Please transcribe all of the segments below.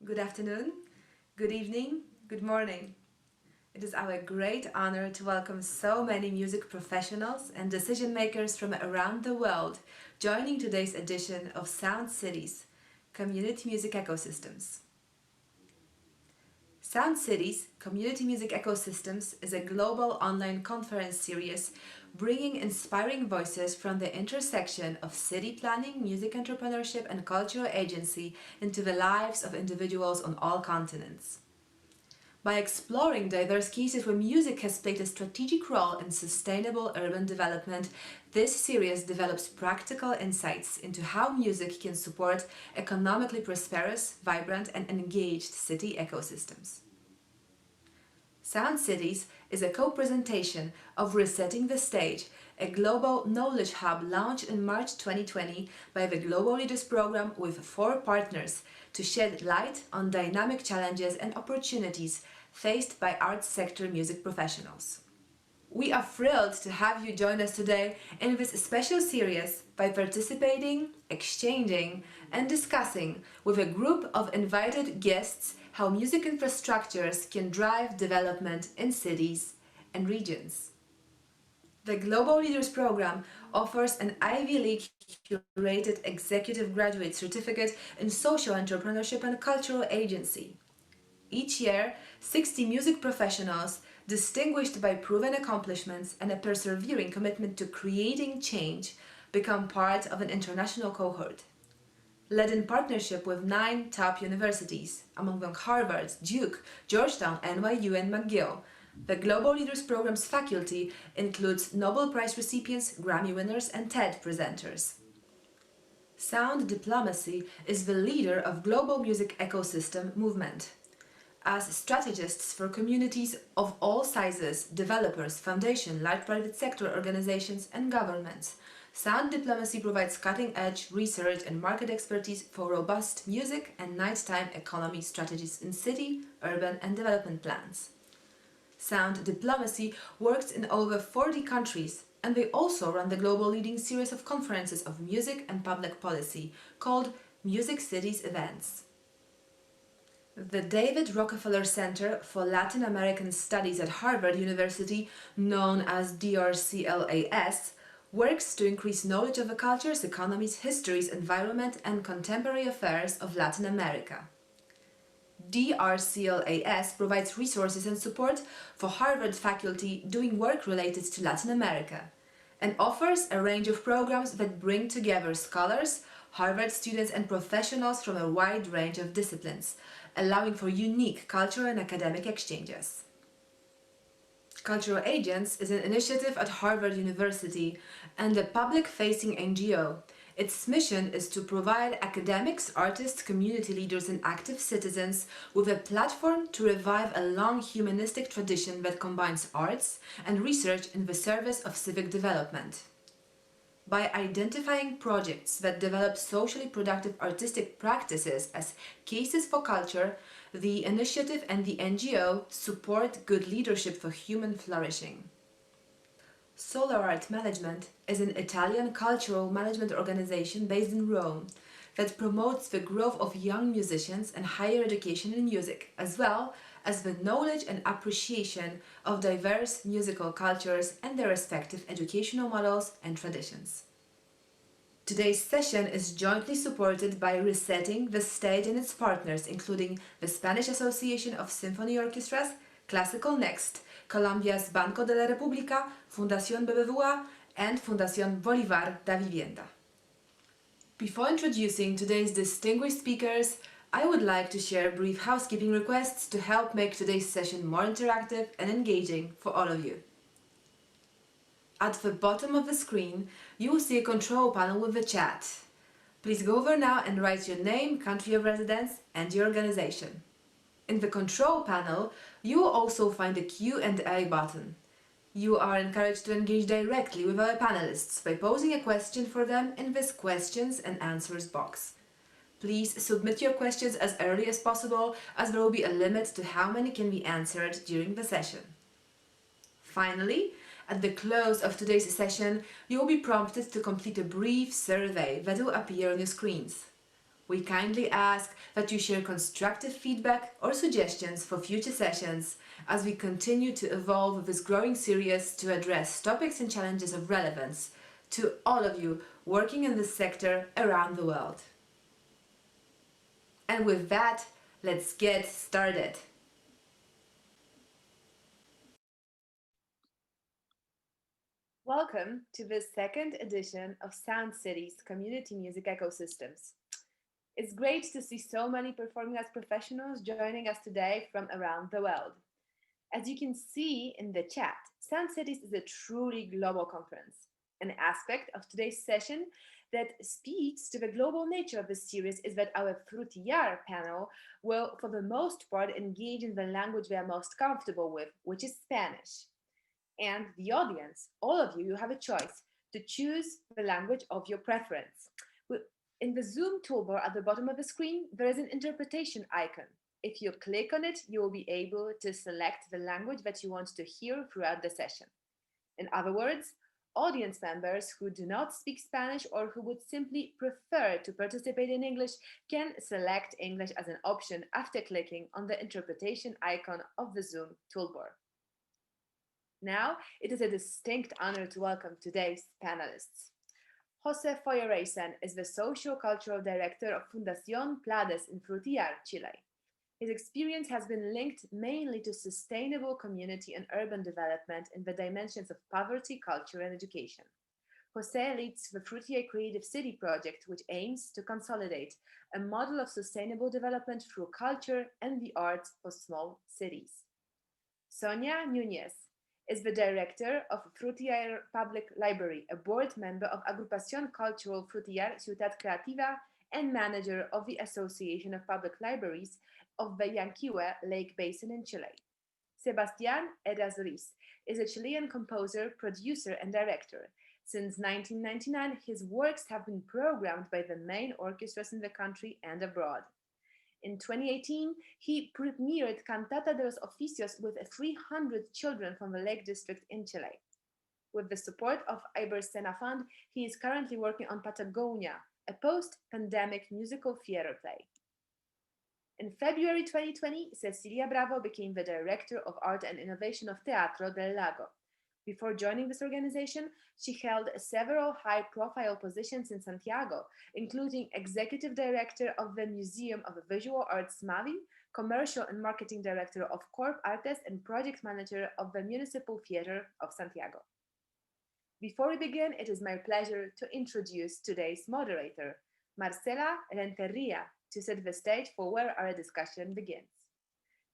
Good afternoon, good evening, good morning. It is our great honor to welcome so many music professionals and decision makers from around the world joining today's edition of Sound Cities, Community Music Ecosystems. Sound Cities, Community Music Ecosystems is a global online conference series bringing inspiring voices from the intersection of city planning, music entrepreneurship, and cultural agency into the lives of individuals on all continents. By exploring diverse cases where music has played a strategic role in sustainable urban development, this series develops practical insights into how music can support economically prosperous, vibrant, and engaged city ecosystems. Sound Cities is a co-presentation of Resetting the Stage, a global knowledge hub launched in March 2020 by the Global Leaders Program with 4 partners to shed light on dynamic challenges and opportunities faced by arts sector music professionals. We are thrilled to have you join us today in this special series by participating, exchanging, and discussing with a group of invited guests how music infrastructures can drive development in cities and regions. The Global Leaders Program offers an Ivy League curated executive graduate certificate in social entrepreneurship and cultural agency. Each year, 60 music professionals, distinguished by proven accomplishments and a persevering commitment to creating change, become part of an international cohort. Led in partnership with 9 top universities, among them Harvard, Duke, Georgetown, NYU, and McGill, the Global Leaders Program's faculty includes Nobel Prize recipients, Grammy winners, and TED presenters. Sound Diplomacy is the leader of global music ecosystem movement. As strategists for communities of all sizes, developers, foundations, large private sector organizations, and governments, Sound Diplomacy provides cutting-edge research and market expertise for robust music and nighttime economy strategies in city, urban, and development plans. Sound Diplomacy works in over 40 countries, and they also run the global leading series of conferences of music and public policy called Music Cities Events. The David Rockefeller Center for Latin American Studies at Harvard University, known as DRCLAS, works to increase knowledge of the cultures, economies, histories, environment, and contemporary affairs of Latin America. DRCLAS provides resources and support for Harvard faculty doing work related to Latin America and offers a range of programs that bring together scholars, Harvard students, and professionals from a wide range of disciplines, allowing for unique cultural and academic exchanges. Cultural Agents is an initiative at Harvard University and a public-facing NGO. Its mission is to provide academics, artists, community leaders, and active citizens with a platform to revive a long humanistic tradition that combines arts and research in the service of civic development. By identifying projects that develop socially productive artistic practices as cases for culture, the initiative and the NGO support good leadership for human flourishing. Solar Art Management is an Italian cultural management organization based in Rome that promotes the growth of young musicians and higher education in music, as well as the knowledge and appreciation of diverse musical cultures and their respective educational models and traditions. Today's session is jointly supported by Resetting the Stage and its partners, including the Spanish Association of Symphony Orchestras, Classical Next, Colombia's Banco de la República, Fundación BBVA, and Fundación Bolívar da Vivienda. Before introducing today's distinguished speakers, I would like to share brief housekeeping requests to help make today's session more interactive and engaging for all of you. At the bottom of the screen, you will see a control panel with the chat. Please go over now and write your name, country of residence, and your organization. In the control panel, you will also find the Q&A button. You are encouraged to engage directly with our panelists by posing a question for them in this questions and answers box. Please submit your questions as early as possible, as there will be a limit to how many can be answered during the session. Finally, at the close of today's session, you will be prompted to complete a brief survey that will appear on your screens. We kindly ask that you share constructive feedback or suggestions for future sessions as we continue to evolve with this growing series to address topics and challenges of relevance to all of you working in this sector around the world. And with that, let's get started. Welcome to the second edition of Sound Cities Community Music Ecosystems. It's great to see so many performing arts professionals joining us today from around the world. As you can see in the chat, Sound Cities is a truly global conference. An aspect of today's session that speaks to the global nature of the series is that our Frutillar panel will, for the most part, engage in the language they are most comfortable with, which is Spanish. And the audience, all of you have a choice to choose the language of your preference. In the Zoom toolbar at the bottom of the screen, there is an interpretation icon. If you click on it, you will be able to select the language that you want to hear throughout the session. In other words, audience members who do not speak Spanish or who would simply prefer to participate in English can select English as an option after clicking on the interpretation icon of the Zoom toolbar. Now, it is a distinct honor to welcome today's panelists. Jose Feuerreysen is the Socio-Cultural Director of Fundación Plades in Frutillar, Chile. His experience has been linked mainly to sustainable community and urban development in the dimensions of poverty, culture, and education. Jose leads the Frutillar Creative City project, which aims to consolidate a model of sustainable development through culture and the arts for small cities. Sonia Núñez is the director of Frutillar Public Library, a board member of Agrupación Cultural Frutillar Ciutat Creativa, and manager of the Association of Public Libraries of the Llanquihue Lake Basin in Chile. Sebastián Errázuriz is a Chilean composer, producer, and director. Since 1999, his works have been programmed by the main orchestras in the country and abroad. In 2018, he premiered Cantata de los Oficios with 300 children from the Lake District in Chile. With the support of Ibersena Fund, he is currently working on Patagonia, a post-pandemic musical theater play. In February 2020, Cecilia Bravo became the Director of Art and Innovation of Teatro del Lago. Before joining this organization, she held several high-profile positions in Santiago, including Executive Director of the Museum of Visual Arts MAVI, Commercial and Marketing Director of Corp Artes, and Project Manager of the Municipal Theater of Santiago. Before we begin, it is my pleasure to introduce today's moderator, Marcela Renteria, to set the stage for where our discussion begins.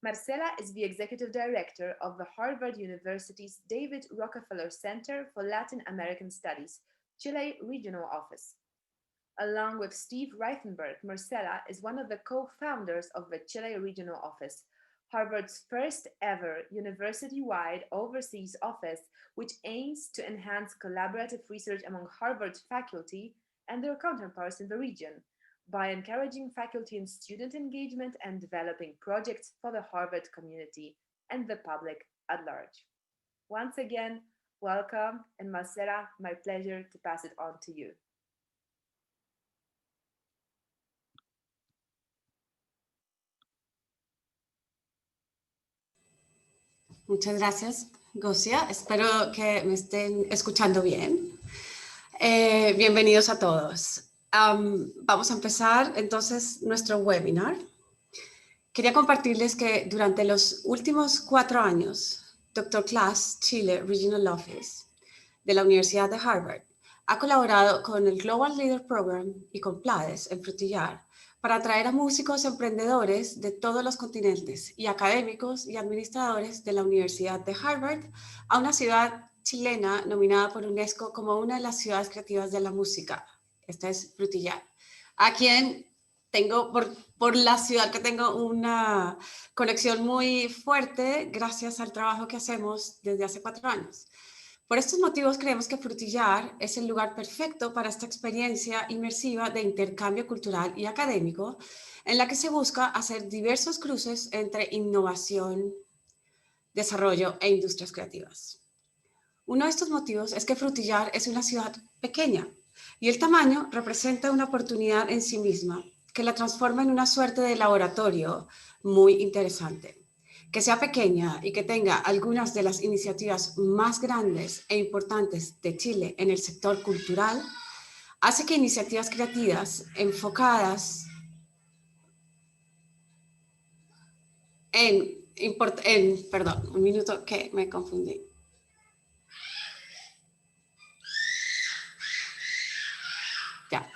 Marcela is the Executive Director of the Harvard University's David Rockefeller Center for Latin American Studies, Chile Regional Office. Along with Steve Reithenberg, Marcela is one of the co-founders of the Chile Regional Office, Harvard's first ever university-wide overseas office, which aims to enhance collaborative research among Harvard faculty and their counterparts in the region, by encouraging faculty and student engagement and developing projects for the Harvard community and the public at large. Once again, welcome, and Marcela, my pleasure to pass it on to you. Muchas gracias, Gosia. Espero que me estén escuchando bien. Bienvenidos a todos. Vamos a empezar entonces nuestro webinar. Quería compartirles que durante los últimos 4 años, Dr. Class Chile Regional Office de la Universidad de Harvard ha colaborado con el Global Leader Program y con Plades en Frutillar para atraer a músicos emprendedores de todos los continentes y académicos y administradores de la Universidad de Harvard a una ciudad chilena nominada por UNESCO como una de las ciudades creativas de la música. Esta es Frutillar, a quien tengo, por la ciudad que tengo una conexión muy fuerte gracias al trabajo que hacemos desde hace 4 años. Por estos motivos creemos que Frutillar es el lugar perfecto para esta experiencia inmersiva de intercambio cultural y académico en la que se busca hacer diversos cruces entre innovación, desarrollo e industrias creativas. Uno de estos motivos es que Frutillar es una ciudad pequeña y el tamaño representa una oportunidad en sí misma, que la transforma en una suerte de laboratorio muy interesante. Que sea pequeña y que tenga algunas de las iniciativas más grandes e importantes de Chile en el sector cultural, hace que iniciativas creativas enfocadas perdón, un minuto que me confundí. Ya.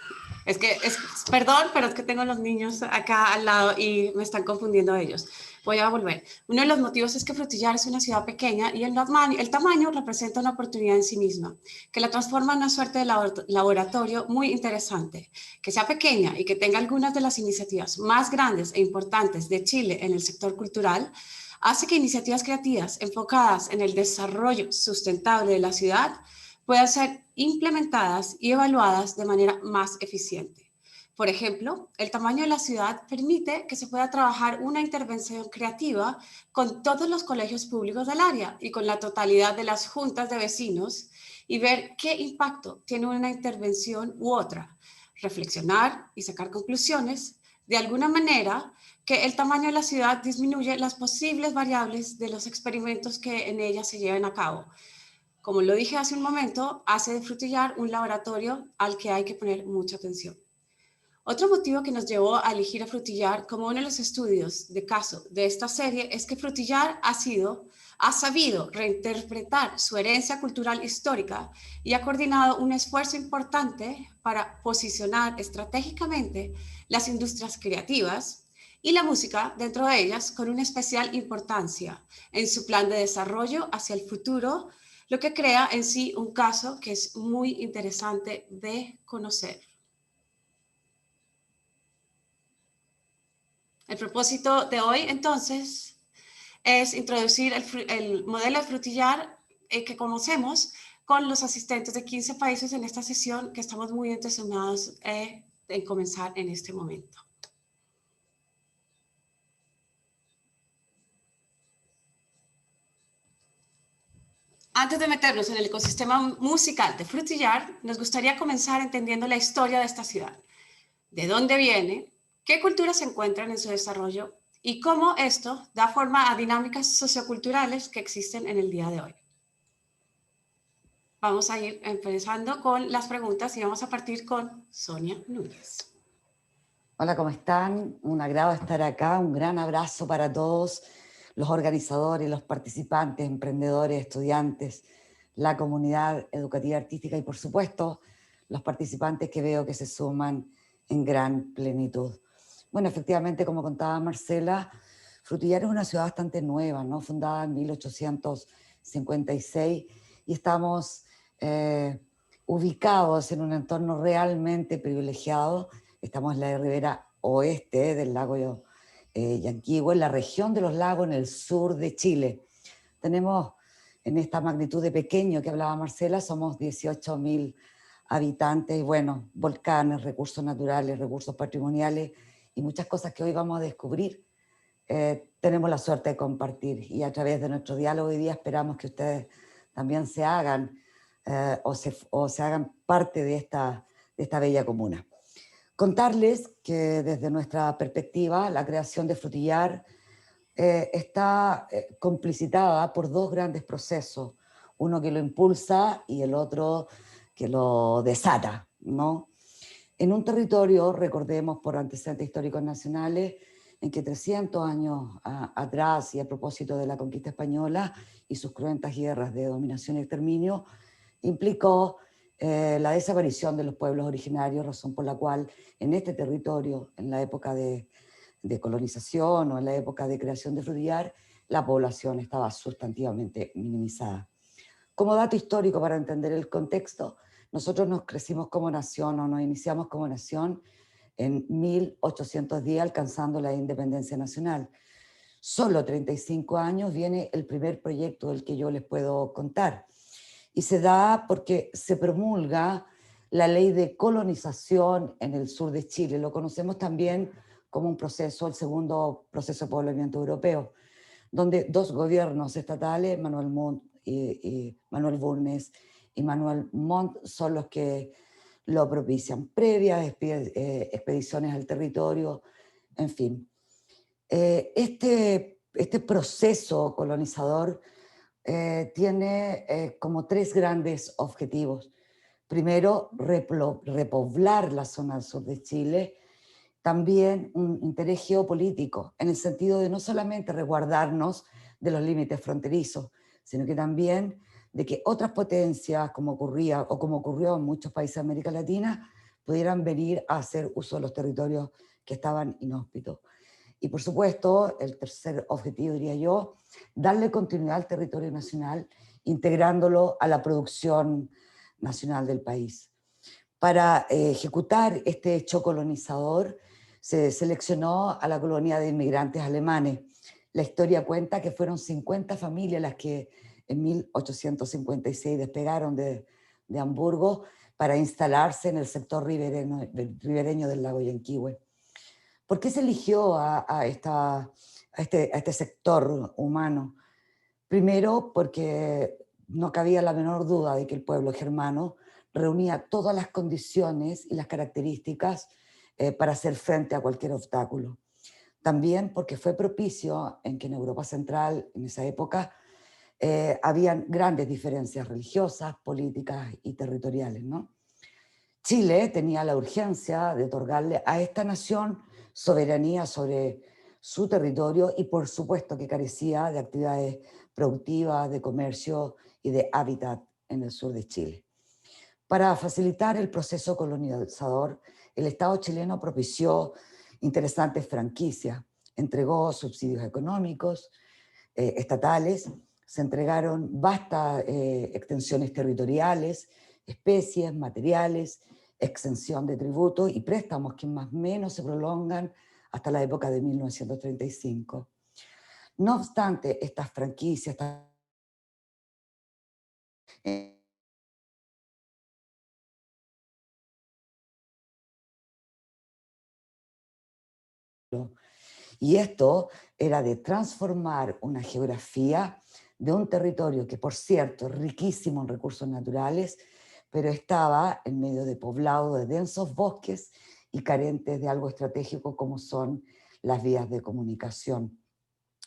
Perdón, pero es que tengo los niños acá al lado y me están confundiendo ellos. Voy a volver. Uno de los motivos es que Frutillar es una ciudad pequeña y el tamaño representa una oportunidad en sí misma, que la transforma en una suerte de laboratorio muy interesante. Que sea pequeña y que tenga algunas de las iniciativas más grandes e importantes de Chile en el sector cultural, hace que iniciativas creativas enfocadas en el desarrollo sustentable de la ciudad puedan ser implementadas y evaluadas de manera más eficiente. Por ejemplo, el tamaño de la ciudad permite que se pueda trabajar una intervención creativa con todos los colegios públicos del área y con la totalidad de las juntas de vecinos y ver qué impacto tiene una intervención u otra. Reflexionar y sacar conclusiones de alguna manera que el tamaño de la ciudad disminuye las posibles variables de los experimentos que en ella se lleven a cabo. Como lo dije hace un momento, hace de Frutillar un laboratorio al que hay que poner mucha atención. Otro motivo que nos llevó a elegir a Frutillar como uno de los estudios de caso de esta serie es que Frutillar ha sabido reinterpretar su herencia cultural histórica y ha coordinado un esfuerzo importante para posicionar estratégicamente las industrias creativas y la música dentro de ellas con una especial importancia en su plan de desarrollo hacia el futuro, lo que crea en sí un caso que es muy interesante de conocer. El propósito de hoy, entonces, es introducir el modelo de Frutillar que conocemos con los asistentes de 15 países en esta sesión que estamos muy entusiasmados en comenzar en este momento. Antes de meternos en el ecosistema musical de Frutillar, nos gustaría comenzar entendiendo la historia de esta ciudad. De dónde viene, qué culturas se encuentran en su desarrollo y cómo esto da forma a dinámicas socioculturales que existen en el día de hoy. Vamos a ir empezando con las preguntas y vamos a partir con Sonia Núñez. Hola, ¿cómo están? Un agrado estar acá, un gran abrazo para todos los organizadores, los participantes, emprendedores, estudiantes, la comunidad educativa artística y por supuesto los participantes que veo que se suman en gran plenitud. Bueno, efectivamente, como contaba Marcela, Frutillar es una ciudad bastante nueva, ¿no? Fundada en 1856 y estamos ubicados en un entorno realmente privilegiado. Estamos en la ribera oeste del lago Yanquihue, en la región de los lagos en el sur de Chile. Tenemos en esta magnitud de pequeño que hablaba Marcela, somos 18.000 habitantes y bueno, volcanes, recursos naturales, recursos patrimoniales y muchas cosas que hoy vamos a descubrir. Tenemos la suerte de compartir y a través de nuestro diálogo hoy día esperamos que ustedes también se hagan o se hagan parte de esta bella comuna. Contarles que desde nuestra perspectiva la creación de Frutillar está complicitada por dos grandes procesos, uno que lo impulsa y el otro que lo desata, ¿no? En un territorio, recordemos por antecedentes históricos nacionales, en que 300 años atrás y a propósito de la conquista española y sus cruentas guerras de dominación y exterminio, implicó la desaparición de los pueblos originarios, razón por la cual en este territorio, en la época de colonización o en la época de creación de Frutillar, la población estaba sustantivamente minimizada. Como dato histórico para entender el contexto, nosotros nos crecimos como nación o nos iniciamos como nación en 1810 alcanzando la independencia nacional. Solo 35 años viene el primer proyecto del que yo les puedo contar. Y se da porque se promulga la ley de colonización en el sur de Chile. Lo conocemos también como un proceso, el segundo proceso de poblamiento europeo, donde dos gobiernos estatales, Manuel Bulnes y Manuel Montt, son los que lo propician, previas expediciones al territorio, en fin. Este proceso colonizador tiene como tres grandes objetivos. Primero, repoblar la zona del sur de Chile. También un interés geopolítico, en el sentido de no solamente resguardarnos de los límites fronterizos, sino que también de que otras potencias, como ocurría o como ocurrió en muchos países de América Latina, pudieran venir a hacer uso de los territorios que estaban inhóspitos. Y por supuesto, el tercer objetivo, diría yo, darle continuidad al territorio nacional, integrándolo a la producción nacional del país. Para ejecutar este hecho colonizador, se seleccionó a la colonia de inmigrantes alemanes. La historia cuenta que fueron 50 familias las que en 1856 despegaron de Hamburgo para instalarse en el sector ribereño del lago Yanquihue. ¿Por qué se eligió a este sector humano? Primero, porque no cabía la menor duda de que el pueblo germano reunía todas las condiciones y las características para hacer frente a cualquier obstáculo. También porque fue propicio en que en Europa Central, en esa época, habían grandes diferencias religiosas, políticas y territoriales, ¿no? Chile tenía la urgencia de otorgarle a esta nación soberanía sobre su territorio y por supuesto que carecía de actividades productivas, de comercio y de hábitat en el sur de Chile. Para facilitar el proceso colonizador, el Estado chileno propició interesantes franquicias, entregó subsidios económicos, estatales, se entregaron vastas extensiones territoriales, especies, materiales, exención de tributos y préstamos que más o menos se prolongan hasta la época de 1935. No obstante, estas franquicias, y esto era de transformar una geografía de un territorio que, por cierto, es riquísimo en recursos naturales, pero estaba en medio de poblado de densos bosques y carentes de algo estratégico como son las vías de comunicación.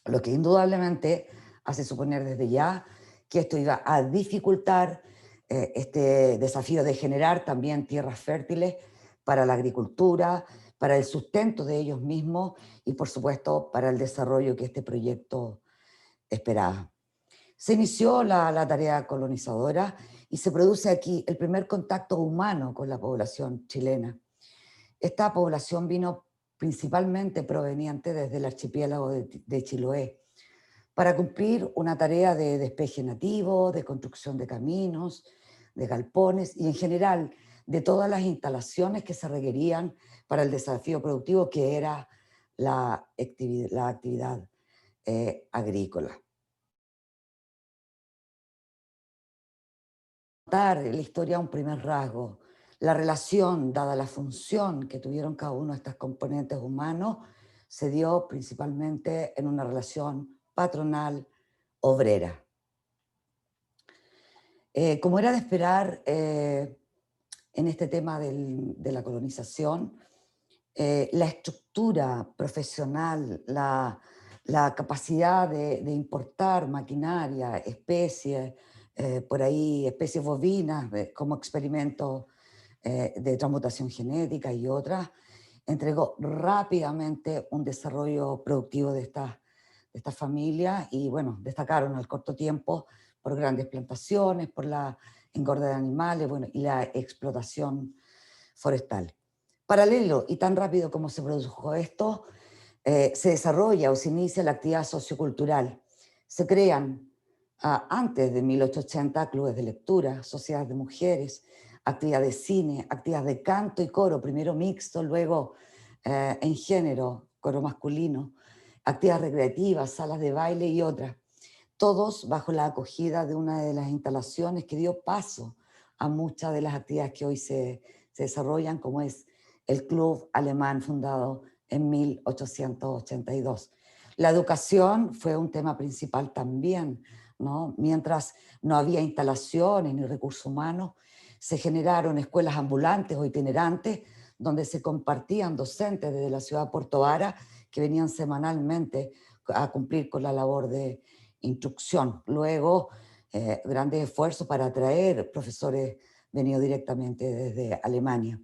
Lo que indudablemente hace suponer desde ya que esto iba a dificultar este desafío de generar también tierras fértiles para la agricultura, para el sustento de ellos mismos y por supuesto para el desarrollo que este proyecto esperaba. Se inició la tarea colonizadora y se produce aquí el primer contacto humano con la población chilena. Esta población vino principalmente proveniente desde el archipiélago de Chiloé para cumplir una tarea de despeje nativo, de construcción de caminos, de galpones y en general de todas las instalaciones que se requerían para el desafío productivo que era la actividad agrícola. Contar la historia un primer rasgo, la relación, dada la función que tuvieron cada uno de estos componentes humanos, se dio principalmente en una relación patronal obrera. Como era de esperar en este tema de la colonización, la estructura profesional, la capacidad de importar maquinaria, especies, por ahí especies bovinas como experimento de transmutación genética y otras, entregó rápidamente un desarrollo productivo de estas familias y bueno, destacaron al corto tiempo por grandes plantaciones, por la engorda de animales, bueno, y la explotación forestal. Paralelo y tan rápido como se produjo esto, se desarrolla o se inicia la actividad sociocultural. Se crean antes de 1880 clubes de lectura, sociedades de mujeres, actividades de cine, actividades de canto y coro, primero mixto, luego en género, coro masculino, actividades recreativas, salas de baile y otras, todos bajo la acogida de una de las instalaciones que dio paso a muchas de las actividades que hoy se desarrollan, como es el Club Alemán fundado en 1882. La educación fue un tema principal también, ¿no? Mientras no había instalaciones ni recursos humanos, Se generaron escuelas ambulantes o itinerantes donde se compartían docentes desde la ciudad de Puerto Vara que venían semanalmente a cumplir con la labor de instrucción. Luego, grandes esfuerzos para atraer profesores venidos directamente desde Alemania.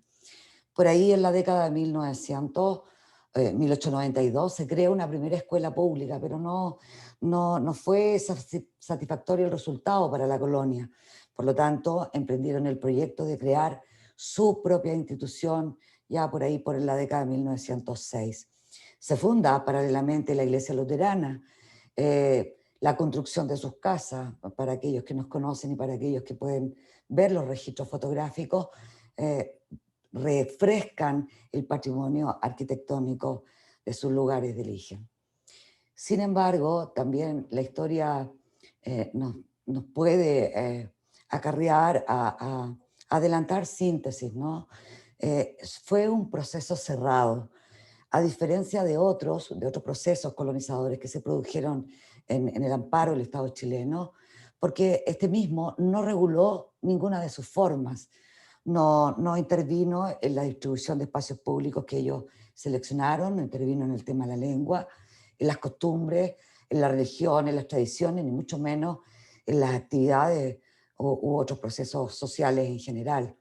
Por ahí en la década de 1892 se crea una primera escuela pública, pero no fue satisfactorio el resultado para la colonia. Por lo tanto, emprendieron el proyecto de crear su propia institución ya por ahí por la década de 1906. Se funda paralelamente la Iglesia Luterana, la construcción de sus casas, para aquellos que nos conocen y para aquellos que pueden ver los registros fotográficos, refrescan el patrimonio arquitectónico de sus lugares de origen. Sin embargo, también la historia nos puede acarrear a adelantar síntesis, ¿no? Fue un proceso cerrado, a diferencia de otros procesos colonizadores que se produjeron en el amparo del Estado chileno, porque este mismo no reguló ninguna de sus formas, no intervino en la distribución de espacios públicos que ellos seleccionaron, no intervino en el tema de la lengua, en las costumbres, en la religión, en las tradiciones, ni mucho menos en las actividades u otros procesos sociales en general.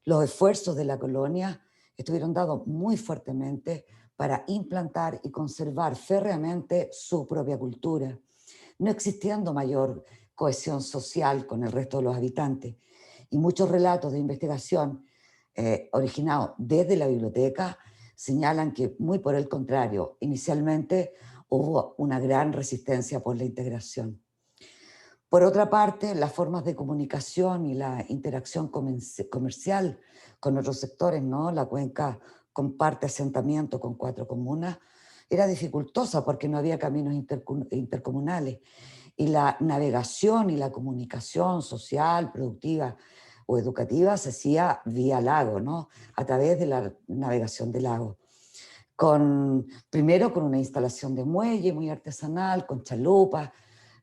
Los esfuerzos de la colonia estuvieron dados muy fuertemente para implantar y conservar férreamente su propia cultura, no existiendo mayor cohesión social con el resto de los habitantes. Y muchos relatos de investigación originados desde la biblioteca señalan que, muy por el contrario, inicialmente hubo una gran resistencia por la integración. Por otra parte, las formas de comunicación y la interacción comercial con otros sectores, ¿no? La cuenca comparte asentamiento con 4 comunas, era dificultosa porque no había caminos intercomunales y la navegación y la comunicación social, productiva o educativa se hacía vía lago, ¿no? A través de la navegación de lago. Primero con una instalación de muelle muy artesanal, con chalupas,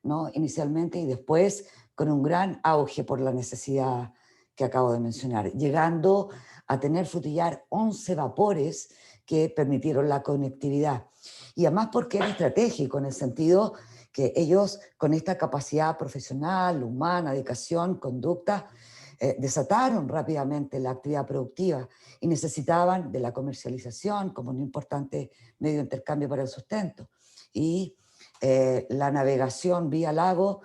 ¿no? Inicialmente, y después con un gran auge por la necesidad que acabo de mencionar, llegando a tener frutillar 11 vapores que permitieron la conectividad. Y además porque era estratégico en el sentido que ellos con esta capacidad profesional, humana, dedicación, conducta, desataron rápidamente la actividad productiva y necesitaban de la comercialización como un importante medio de intercambio para el sustento. Y la navegación vía lago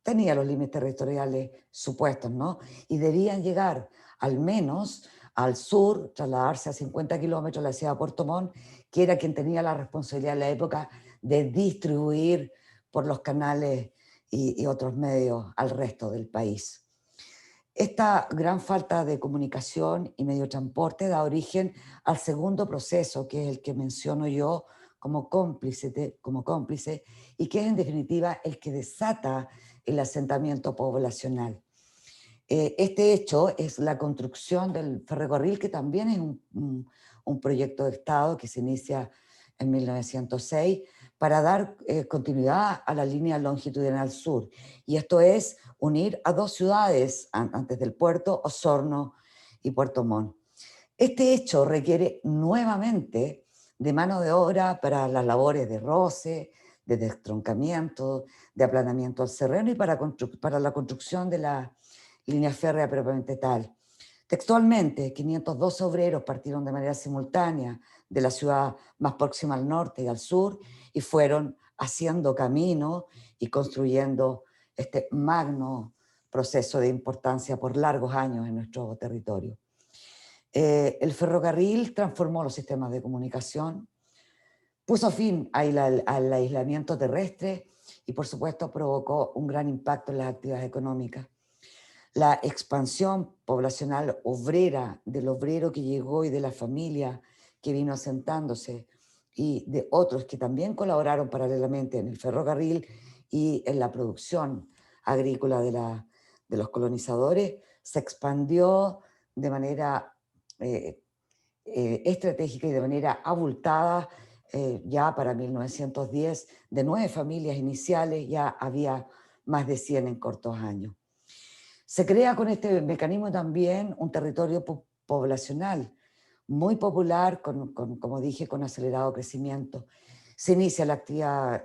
tenía los límites territoriales supuestos, ¿no? Y debían llegar al menos al sur, trasladarse a 50 kilómetros a la ciudad de Puerto Montt, que era quien tenía la responsabilidad en la época de distribuir por los canales y otros medios al resto del país. Esta gran falta de comunicación y medio de transporte da origen al segundo proceso, que es el que menciono yo como cómplice, y que es en definitiva el que desata el asentamiento poblacional. Este hecho es la construcción del ferrocarril, que también es un proyecto de Estado que se inicia en 1906 para dar continuidad a la línea longitudinal sur. Y esto es unir a 2 ciudades antes del puerto, Osorno y Puerto Montt. Este hecho requiere nuevamente de mano de obra para las labores de roce, de destroncamiento, de aplanamiento al terreno y para la construcción de la línea férrea propiamente tal. Textualmente, 512 obreros partieron de manera simultánea de la ciudad más próxima al norte y al sur y fueron haciendo camino y construyendo este magno proceso de importancia por largos años en nuestro territorio. El ferrocarril transformó los sistemas de comunicación, puso fin al aislamiento terrestre y, por supuesto, provocó un gran impacto en las actividades económicas. La expansión poblacional obrera, del obrero que llegó y de la familia que vino asentándose y de otros que también colaboraron paralelamente en el ferrocarril y en la producción agrícola de los colonizadores, se expandió de manera estratégica y de manera abultada. Ya para 1910, de 9 familias iniciales, ya había más de 100 en cortos años. Se crea con este mecanismo también un territorio poblacional muy popular, como dije, con acelerado crecimiento. Se inicia la actividad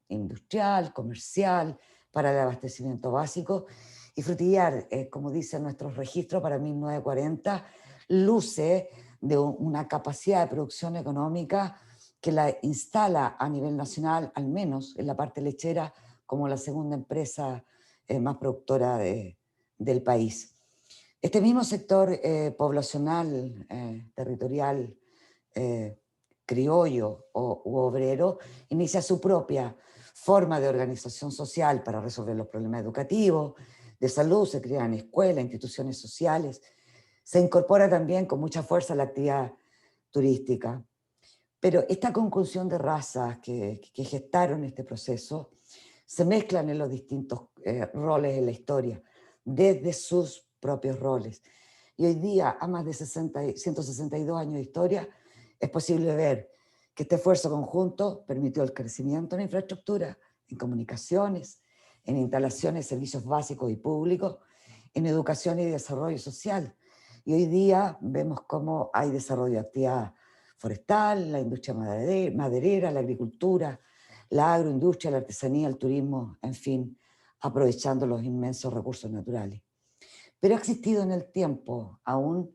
industrial, comercial, para el abastecimiento básico, y Frutillar, como dicen nuestros registros para 1940, luce de una capacidad de producción económica que la instala a nivel nacional, al menos en la parte lechera, como la segunda empresa más productora del país. Este mismo sector poblacional, territorial, criollo u obrero, inicia su propia forma de organización social para resolver los problemas educativos, de salud, se crean escuelas, instituciones sociales, se incorpora también con mucha fuerza la actividad turística. Pero esta conjunción de razas que gestaron este proceso se mezclan en los distintos roles en la historia, desde sus propios roles. Y hoy día, a más de 162 años de historia, es posible ver que este esfuerzo conjunto permitió el crecimiento en infraestructura, en comunicaciones, en instalaciones, servicios básicos y públicos, en educación y desarrollo social. Y hoy día vemos cómo hay desarrollo de actividad forestal, la industria maderera, la agricultura, la agroindustria, la artesanía, el turismo, en fin, aprovechando los inmensos recursos naturales. Pero ha existido en el tiempo aún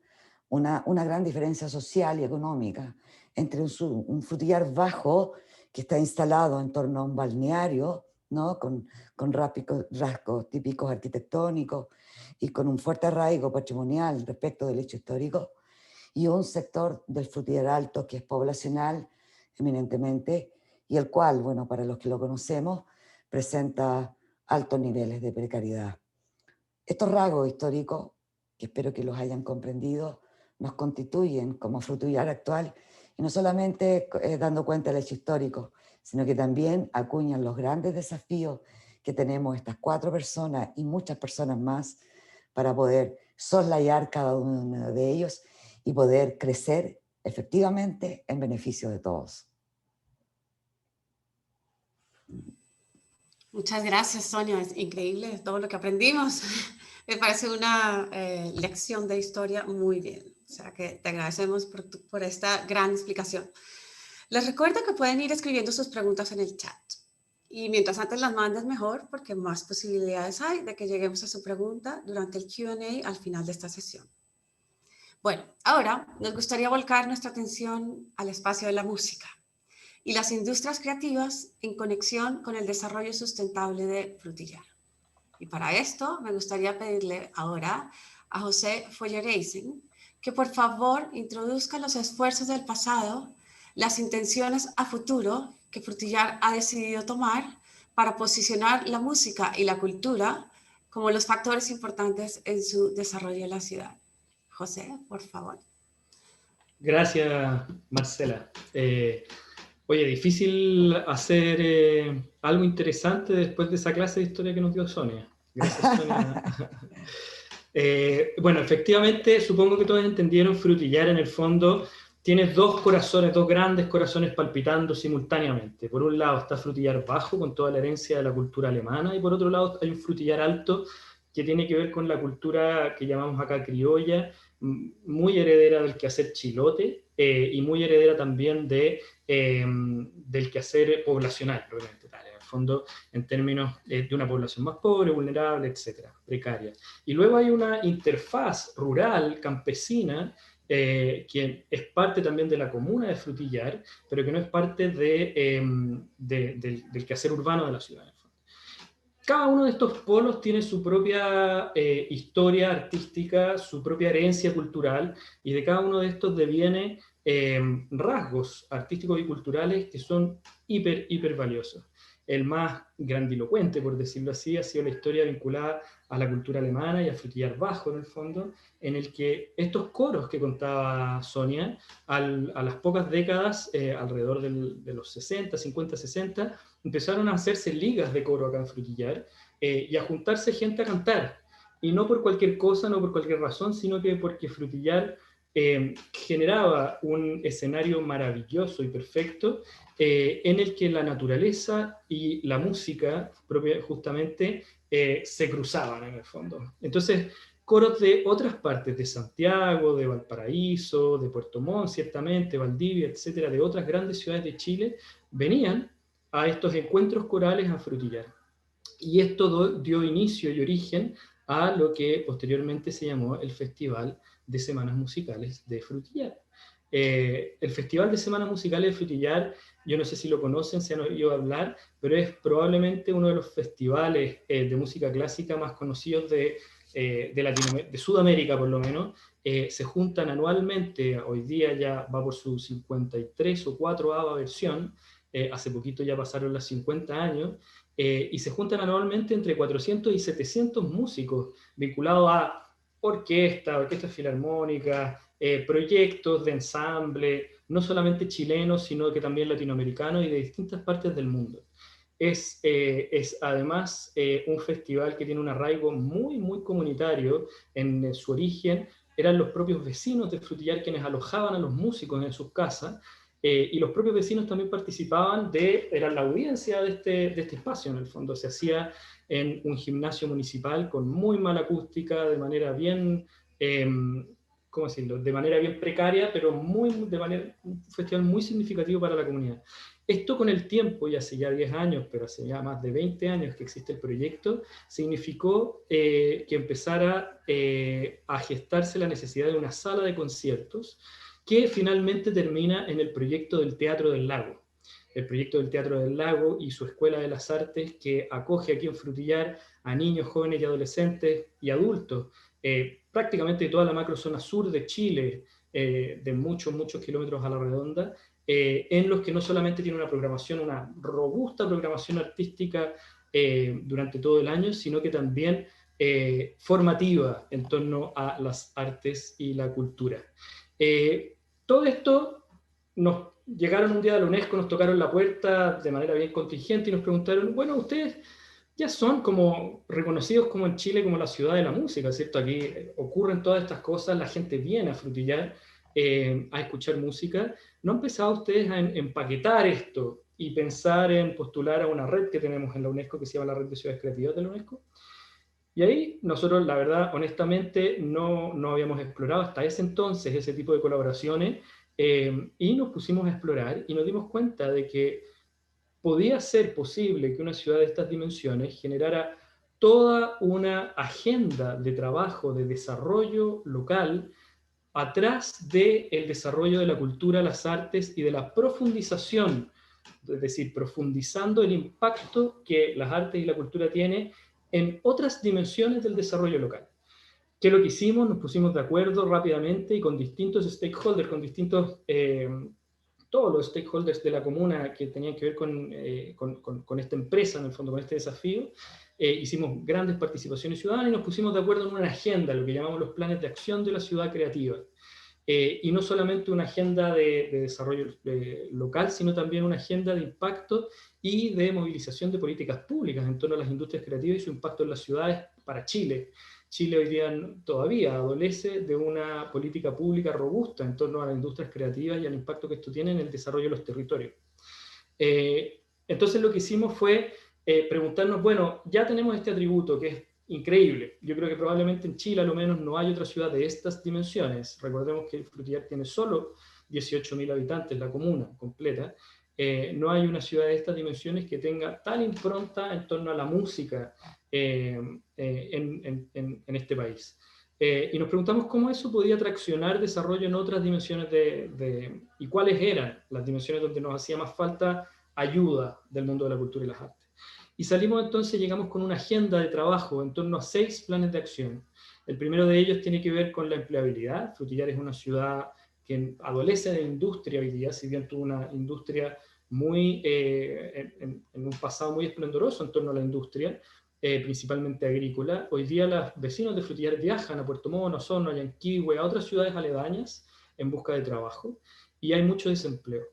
una gran diferencia social y económica entre un Frutillar bajo que está instalado en torno a un balneario, ¿no? con rasgos típicos arquitectónicos y con un fuerte arraigo patrimonial respecto del hecho histórico, y un sector del Frutillar Alto que es poblacional eminentemente, y el cual, bueno, para los que lo conocemos, presenta altos niveles de precariedad. Estos rasgos históricos, que espero que los hayan comprendido, nos constituyen como Frutillar actual, y no solamente dando cuenta del hecho histórico, sino que también acuñan los grandes desafíos que tenemos estas 4 personas y muchas personas más para poder soslayar cada uno de ellos y poder crecer efectivamente en beneficio de todos. Muchas gracias, Sonia. Es increíble todo lo que aprendimos. Me parece una lección de historia muy bien. O sea que te agradecemos por esta gran explicación. Les recuerdo que pueden ir escribiendo sus preguntas en el chat. Y mientras antes las mandes mejor, porque más posibilidades hay de que lleguemos a su pregunta durante el Q&A al final de esta sesión. Bueno, ahora nos gustaría volcar nuestra atención al espacio de la música y las industrias creativas en conexión con el desarrollo sustentable de Frutillar. Y para esto me gustaría pedirle ahora a José Follereisen que por favor introduzca los esfuerzos del pasado, las intenciones a futuro que Frutillar ha decidido tomar para posicionar la música y la cultura como los factores importantes en su desarrollo en la ciudad. José, por favor. Gracias, Marcela. Oye, difícil hacer algo interesante después de esa clase de historia que nos dio Sonia. Gracias, Sonia. Bueno, efectivamente, supongo que todos entendieron, Frutillar en el fondo tiene 2 corazones, 2 grandes corazones palpitando simultáneamente. Por un lado está Frutillar Bajo, con toda la herencia de la cultura alemana, y por otro lado hay un Frutillar Alto, que tiene que ver con la cultura que llamamos acá criolla, muy heredera del quehacer chilote, y muy heredera también del quehacer poblacional, probablemente tal, en el fondo, en términos de una población más pobre, vulnerable, etcétera, precaria. Y luego hay una interfaz rural, campesina, que es parte también de la comuna de Frutillar, pero que no es parte del quehacer urbano de la ciudad. Cada uno de estos polos tiene su propia historia artística, su propia herencia cultural, y de cada uno de estos deviene rasgos artísticos y culturales que son hiper valiosos. El más grandilocuente, por decirlo así, ha sido la historia vinculada a la cultura alemana y a Frutillar Bajo, en el fondo, en el que estos coros que contaba Sonia, a las pocas décadas, alrededor de los 60, 50, 60, empezaron a hacerse ligas de coro acá en Frutillar y a juntarse gente a cantar. Y no por cualquier cosa, no por cualquier razón, sino que porque Frutillar generaba un escenario maravilloso y perfecto en el que la naturaleza y la música propia justamente se cruzaban en el fondo. Entonces, coros de otras partes, de Santiago, de Valparaíso, de Puerto Montt, ciertamente, Valdivia, etcétera, de otras grandes ciudades de Chile, venían a estos encuentros corales a frutillar. Y esto dio inicio y origen a lo que posteriormente se llamó el Festival de Semanas Musicales de Frutillar. El Festival de Semanas Musicales de Frutillar, yo no sé si lo conocen, se han oído hablar, pero es probablemente uno de los festivales de música clásica más conocidos de Sudamérica, por lo menos. Se juntan anualmente, hoy día ya va por su 53 o 4ª versión, hace poquito ya pasaron los 50 años, y se juntan anualmente entre 400 y 700 músicos vinculados a orquestas filarmónicas, proyectos de ensamble, no solamente chilenos, sino que también latinoamericanos y de distintas partes del mundo. Es además un festival que tiene un arraigo muy, muy comunitario. En su origen eran los propios vecinos de Frutillar quienes alojaban a los músicos en sus casas, y los propios vecinos también participaban, eran la audiencia de este espacio. En el fondo se hacía en un gimnasio municipal con muy mala acústica, de manera bien, ¿cómo decirlo?, de manera bien precaria, pero un festival muy significativo para la comunidad. Esto con el tiempo, y hace ya 10 años, pero hace ya más de 20 años que existe el proyecto, significó que empezara a gestarse la necesidad de una sala de conciertos, que finalmente termina en el proyecto del Teatro del Lago. El proyecto del Teatro del Lago y su Escuela de las Artes, que acoge aquí en Frutillar a niños, jóvenes y adolescentes y adultos, prácticamente de toda la macrozona sur de Chile, de muchos, muchos kilómetros a la redonda, en los que no solamente tiene una programación, una robusta programación artística durante todo el año, sino que también formativa en torno a las artes y la cultura. Todo esto nos llegaron un día de la UNESCO, nos tocaron la puerta de manera bien contingente y nos preguntaron, bueno, ustedes ya son como reconocidos como en Chile como la ciudad de la música, ¿cierto? Aquí ocurren todas estas cosas, la gente viene a Frutillar a escuchar música. ¿No han empezado ustedes a empaquetar esto y pensar en postular a una red que tenemos en la UNESCO que se llama la Red de Ciudades Creativas de la UNESCO? Y ahí nosotros, la verdad, honestamente, no habíamos explorado hasta ese entonces ese tipo de colaboraciones, y nos pusimos a explorar y nos dimos cuenta de que podía ser posible que una ciudad de estas dimensiones generara toda una agenda de trabajo, de desarrollo local, atrás del desarrollo de la cultura, las artes y de la profundización, es decir, profundizando el impacto que las artes y la cultura tienen en otras dimensiones del desarrollo local. ¿Qué es lo que hicimos? Nos pusimos de acuerdo rápidamente y con distintos stakeholders, con distintos, todos los stakeholders de la comuna que tenían que ver con esta empresa, en el fondo, con este desafío. Hicimos grandes participaciones ciudadanas y nos pusimos de acuerdo en una agenda, lo que llamamos los planes de acción de la ciudad creativa. Y no solamente una agenda de desarrollo local, sino también una agenda de impacto y de movilización de políticas públicas en torno a las industrias creativas y su impacto en las ciudades para Chile. Chile hoy día todavía adolece de una política pública robusta en torno a las industrias creativas y al impacto que esto tiene en el desarrollo de los territorios. Entonces lo que hicimos fue preguntarnos, bueno, ya tenemos este atributo que es increíble. Yo creo que probablemente en Chile, a lo menos, no hay otra ciudad de estas dimensiones. Recordemos que Frutillar tiene solo 18.000 habitantes, la comuna completa. No hay una ciudad de estas dimensiones que tenga tal impronta en torno a la música en este país. Y nos preguntamos cómo eso podía traccionar desarrollo en otras dimensiones y cuáles eran las dimensiones donde nos hacía más falta ayuda del mundo de la cultura y las artes. Y salimos entonces, llegamos con una agenda de trabajo en torno a 6 planes de acción. El primero de ellos tiene que ver con la empleabilidad. Frutillar es una ciudad que adolece de industria hoy día, si bien tuvo una industria muy, en un pasado muy esplendoroso en torno a la industria, principalmente agrícola. Hoy día los vecinos de Frutillar viajan a Puerto Montt, a Osorno, a Yanquihue, a otras ciudades aledañas en busca de trabajo, y hay mucho desempleo.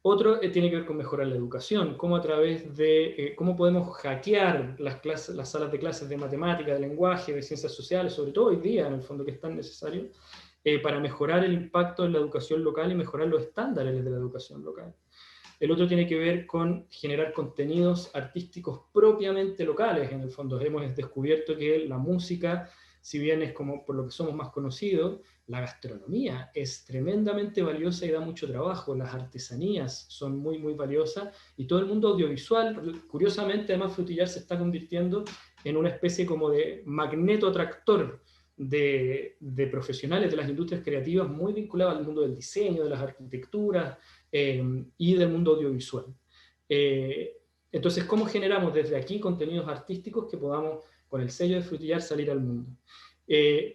Otro tiene que ver con mejorar la educación, cómo a través de cómo podemos hackear las salas de clases de matemática, de lenguaje, de ciencias sociales, sobre todo hoy día, en el fondo, que es tan necesario, para mejorar el impacto en la educación local y mejorar los estándares de la educación local. El otro tiene que ver con generar contenidos artísticos propiamente locales. En el fondo hemos descubierto que la música, si bien es como por lo que somos más conocidos, la gastronomía es tremendamente valiosa y da mucho trabajo. Las artesanías son muy, muy valiosas, y todo el mundo audiovisual, curiosamente, además Frutillar se está convirtiendo en una especie como de magneto atractor de profesionales de las industrias creativas muy vinculados al mundo del diseño, de las arquitecturas, y del mundo audiovisual. Entonces, ¿cómo generamos desde aquí contenidos artísticos que podamos, con el sello de Frutillar, salir al mundo?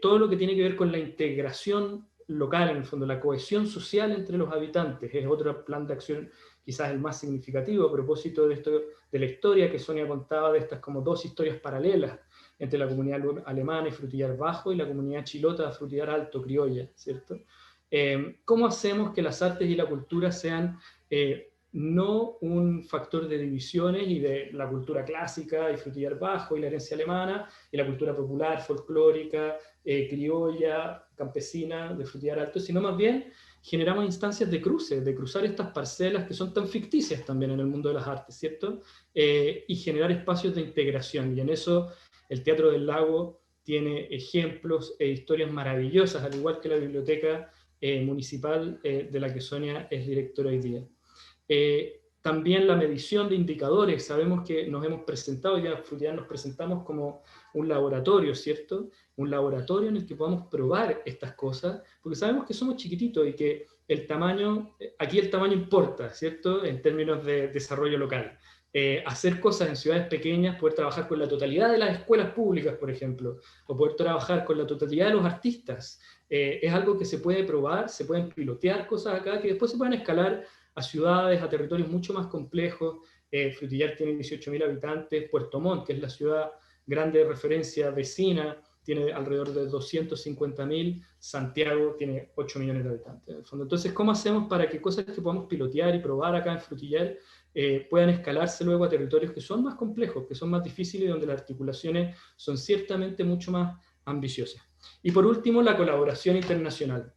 Todo lo que tiene que ver con la integración local, en el fondo, la cohesión social entre los habitantes, es otro plan de acción, quizás el más significativo, a propósito de esto, de la historia que Sonia contaba, de estas como dos historias paralelas entre la comunidad alemana y Frutillar Bajo y la comunidad chilota de Frutillar Alto, criolla, ¿cierto? ¿Cómo hacemos que las artes y la cultura sean no un factor de divisiones y de la cultura clásica y Frutillar Bajo y la herencia alemana y la cultura popular, folclórica, criolla, campesina de Frutillar Alto, sino más bien generamos instancias de cruce, de cruzar estas parcelas que son tan ficticias también en el mundo de las artes, ¿cierto? Y generar espacios de integración, y en eso el Teatro del Lago tiene ejemplos e historias maravillosas, al igual que la biblioteca municipal de la que Sonia es directora hoy día. También la medición de indicadores, sabemos que nos hemos presentado, ya nos presentamos como un laboratorio, ¿cierto? Un laboratorio en el que podamos probar estas cosas, porque sabemos que somos chiquititos y que el tamaño, aquí el tamaño importa, ¿cierto? En términos de desarrollo local. Hacer cosas en ciudades pequeñas, poder trabajar con la totalidad de las escuelas públicas, por ejemplo, o poder trabajar con la totalidad de los artistas, es algo que se puede probar, se pueden pilotear cosas acá, que después se pueden escalar a ciudades, a territorios mucho más complejos. Frutillar tiene 18.000 habitantes, Puerto Montt, que es la ciudad grande de referencia vecina, tiene alrededor de 250.000, Santiago tiene 8 millones de habitantes. En el fondo. Entonces, ¿cómo hacemos para que cosas que podamos pilotear y probar acá en Frutillar puedan escalarse luego a territorios que son más complejos, que son más difíciles y donde las articulaciones son ciertamente mucho más ambiciosas? Y por último, la colaboración internacional.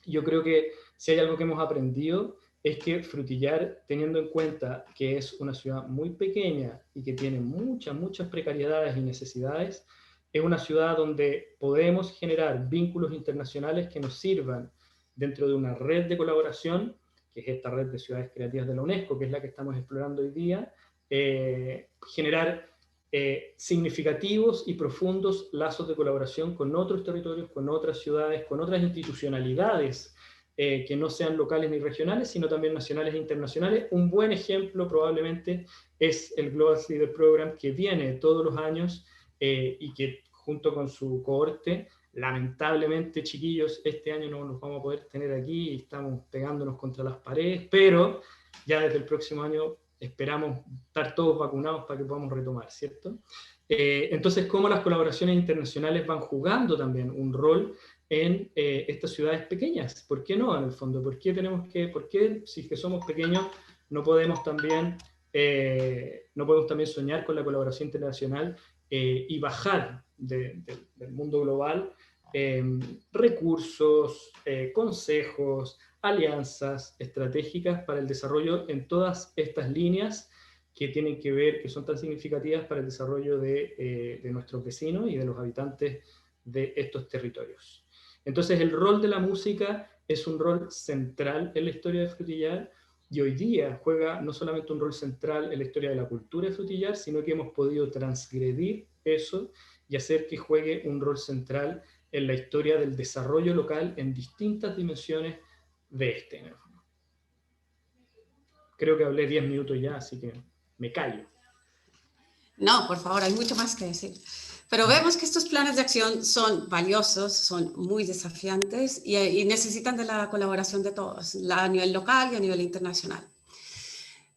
Yo creo que si hay algo que hemos aprendido es que Frutillar, teniendo en cuenta que es una ciudad muy pequeña y que tiene muchas precariedades y necesidades, es una ciudad donde podemos generar vínculos internacionales que nos sirvan dentro de una red de colaboración, que es esta red de ciudades creativas de la UNESCO, que es la que estamos explorando hoy día, generar significativos y profundos lazos de colaboración con otros territorios, con otras ciudades, con otras institucionalidades que no sean locales ni regionales, sino también nacionales e internacionales. Un buen ejemplo probablemente es el Global Leader Program, que viene todos los años y que junto con su cohorte, lamentablemente, chiquillos, este año no nos vamos a poder tener aquí y estamos pegándonos contra las paredes, pero ya desde el próximo año esperamos estar todos vacunados para que podamos retomar, ¿cierto? Entonces, cómo las colaboraciones internacionales van jugando también un rol en estas ciudades pequeñas. ¿Por qué no, en el fondo? ¿Por qué si es que somos pequeños, no podemos también soñar con la colaboración internacional y bajar del mundo global recursos, consejos, alianzas estratégicas para el desarrollo en todas estas líneas que tienen que ver, que son tan significativas para el desarrollo de nuestros vecinos y de los habitantes de estos territorios? Entonces, el rol de la música es un rol central en la historia de Frutillar, y hoy día juega no solamente un rol central en la historia de la cultura de Frutillar, sino que hemos podido transgredir eso y hacer que juegue un rol central en la historia del desarrollo local en distintas dimensiones de este. Creo que hablé 10 minutos ya, así que me callo. No, por favor, hay mucho más que decir. Pero vemos que estos planes de acción son valiosos, son muy desafiantes y necesitan de la colaboración de todos, a nivel local y a nivel internacional.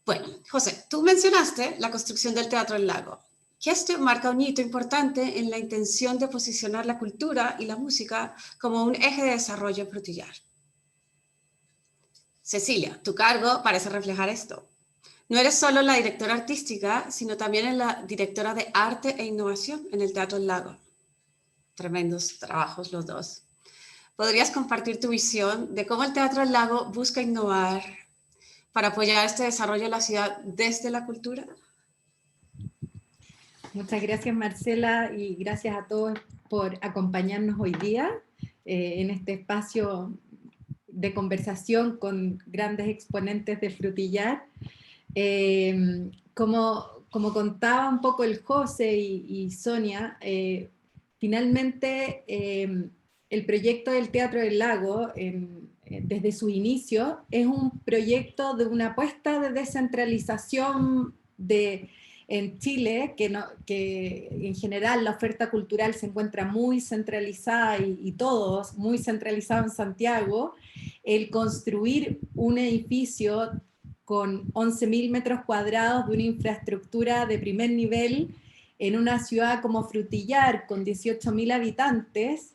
Bueno, José, tú mencionaste la construcción del Teatro del Lago, que esto marca un hito importante en la intención de posicionar la cultura y la música como un eje de desarrollo en Frutillar. Cecilia, tu cargo parece reflejar esto. No eres solo la directora artística, sino también la directora de arte e innovación en el Teatro del Lago. Tremendos trabajos los dos. ¿podrías compartir tu visión de cómo el Teatro del Lago busca innovar para apoyar este desarrollo de la ciudad desde la cultura? Muchas gracias, Marcela, y gracias a todos por acompañarnos hoy día en este espacio de conversación con grandes exponentes de Frutillar. Como contaba un poco el José y Sonia, finalmente el proyecto del Teatro del Lago, desde su inicio, es un proyecto de una apuesta de descentralización en Chile, que en general la oferta cultural se encuentra muy centralizada y todos muy centralizados en Santiago. El construir un edificio con 11.000 metros cuadrados de una infraestructura de primer nivel en una ciudad como Frutillar, con 18.000 habitantes,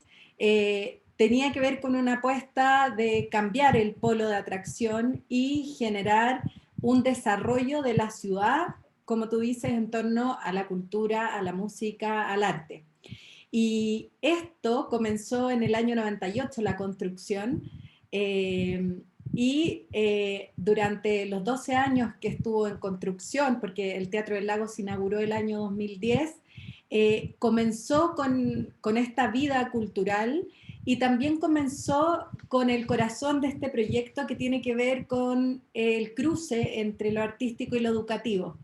tenía que ver con una apuesta de cambiar el polo de atracción y generar un desarrollo de la ciudad, como tú dices, en torno a la cultura, a la música, al arte. Y esto comenzó en el año 98, la construcción, durante los 12 años que estuvo en construcción, porque el Teatro del Lago se inauguró el año 2010, comenzó con esta vida cultural y también comenzó con el corazón de este proyecto que tiene que ver con el cruce entre lo artístico y lo educativo.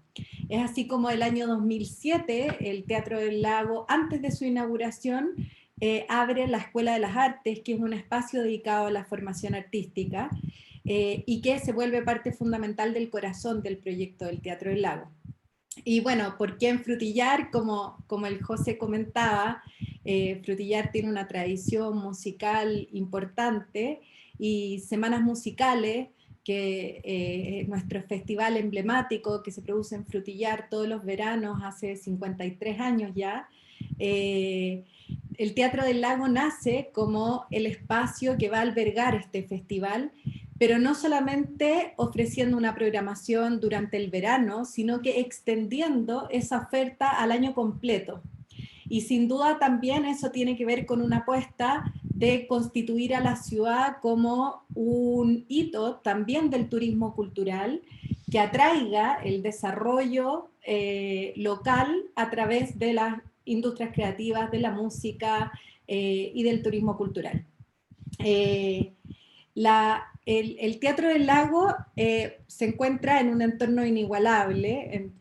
Es así como el año 2007 el Teatro del Lago, antes de su inauguración, abre la Escuela de las Artes, que es un espacio dedicado a la formación artística y que se vuelve parte fundamental del corazón del proyecto del Teatro del Lago. Y bueno, ¿por qué en Frutillar? Como el José comentaba, Frutillar tiene una tradición musical importante y semanas musicales, que es nuestro festival emblemático que se produce en Frutillar todos los veranos hace 53 años ya. El Teatro del Lago nace como el espacio que va a albergar este festival, pero no solamente ofreciendo una programación durante el verano, sino que extendiendo esa oferta al año completo. Y sin duda también eso tiene que ver con una apuesta de constituir a la ciudad como un hito también del turismo cultural, que atraiga el desarrollo local a través de las industrias creativas, de la música y del turismo cultural. El Teatro del Lago se encuentra en un entorno inigualable,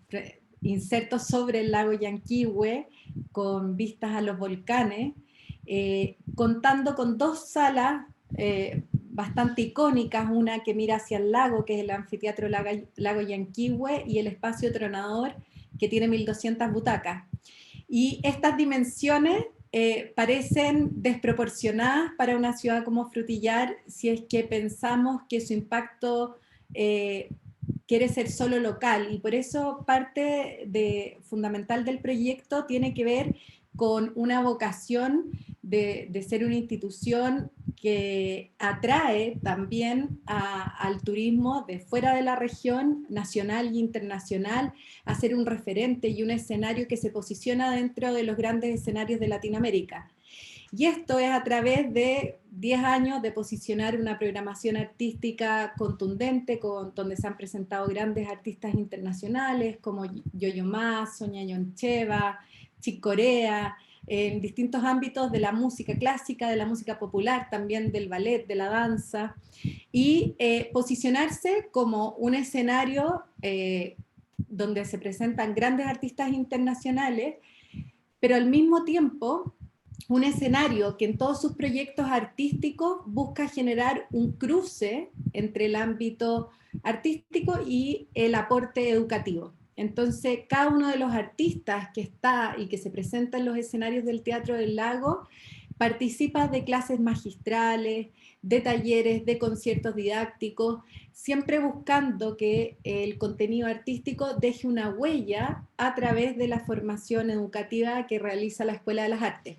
inserto sobre el lago Yanquihue, con vistas a los volcanes, contando con dos salas bastante icónicas, una que mira hacia el lago, que es el anfiteatro Lago Yanquihue, y el espacio Tronador, que tiene 1.200 butacas. Y estas dimensiones parecen desproporcionadas para una ciudad como Frutillar si es que pensamos que su impacto quiere ser solo local, y por eso parte fundamental del proyecto tiene que ver con una vocación de ser una institución que atrae también al turismo de fuera de la región, nacional e internacional, a ser un referente y un escenario que se posiciona dentro de los grandes escenarios de Latinoamérica. Y esto es a través de 10 años de posicionar una programación artística contundente, donde se han presentado grandes artistas internacionales como Yo-Yo Ma, Sonia Yoncheva, Chick Corea, en distintos ámbitos de la música clásica, de la música popular, también del ballet, de la danza, y posicionarse como un escenario donde se presentan grandes artistas internacionales, pero al mismo tiempo un escenario que en todos sus proyectos artísticos busca generar un cruce entre el ámbito artístico y el aporte educativo. Entonces, cada uno de los artistas que está y que se presenta en los escenarios del Teatro del Lago participa de clases magistrales, de talleres, de conciertos didácticos, siempre buscando que el contenido artístico deje una huella a través de la formación educativa que realiza la Escuela de las Artes.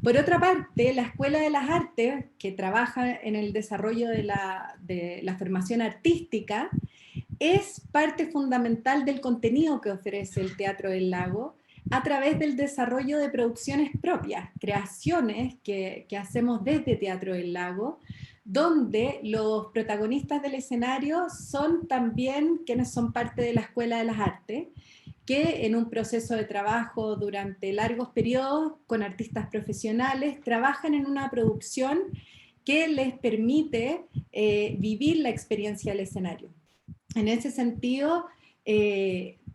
Por otra parte, la Escuela de las Artes, que trabaja en el desarrollo de la formación artística, es parte fundamental del contenido que ofrece el Teatro del Lago, a través del desarrollo de producciones propias, creaciones que hacemos desde Teatro del Lago, donde los protagonistas del escenario son también quienes son parte de la Escuela de las Artes, que en un proceso de trabajo durante largos periodos con artistas profesionales trabajan en una producción que les permite vivir la experiencia del escenario. En ese sentido,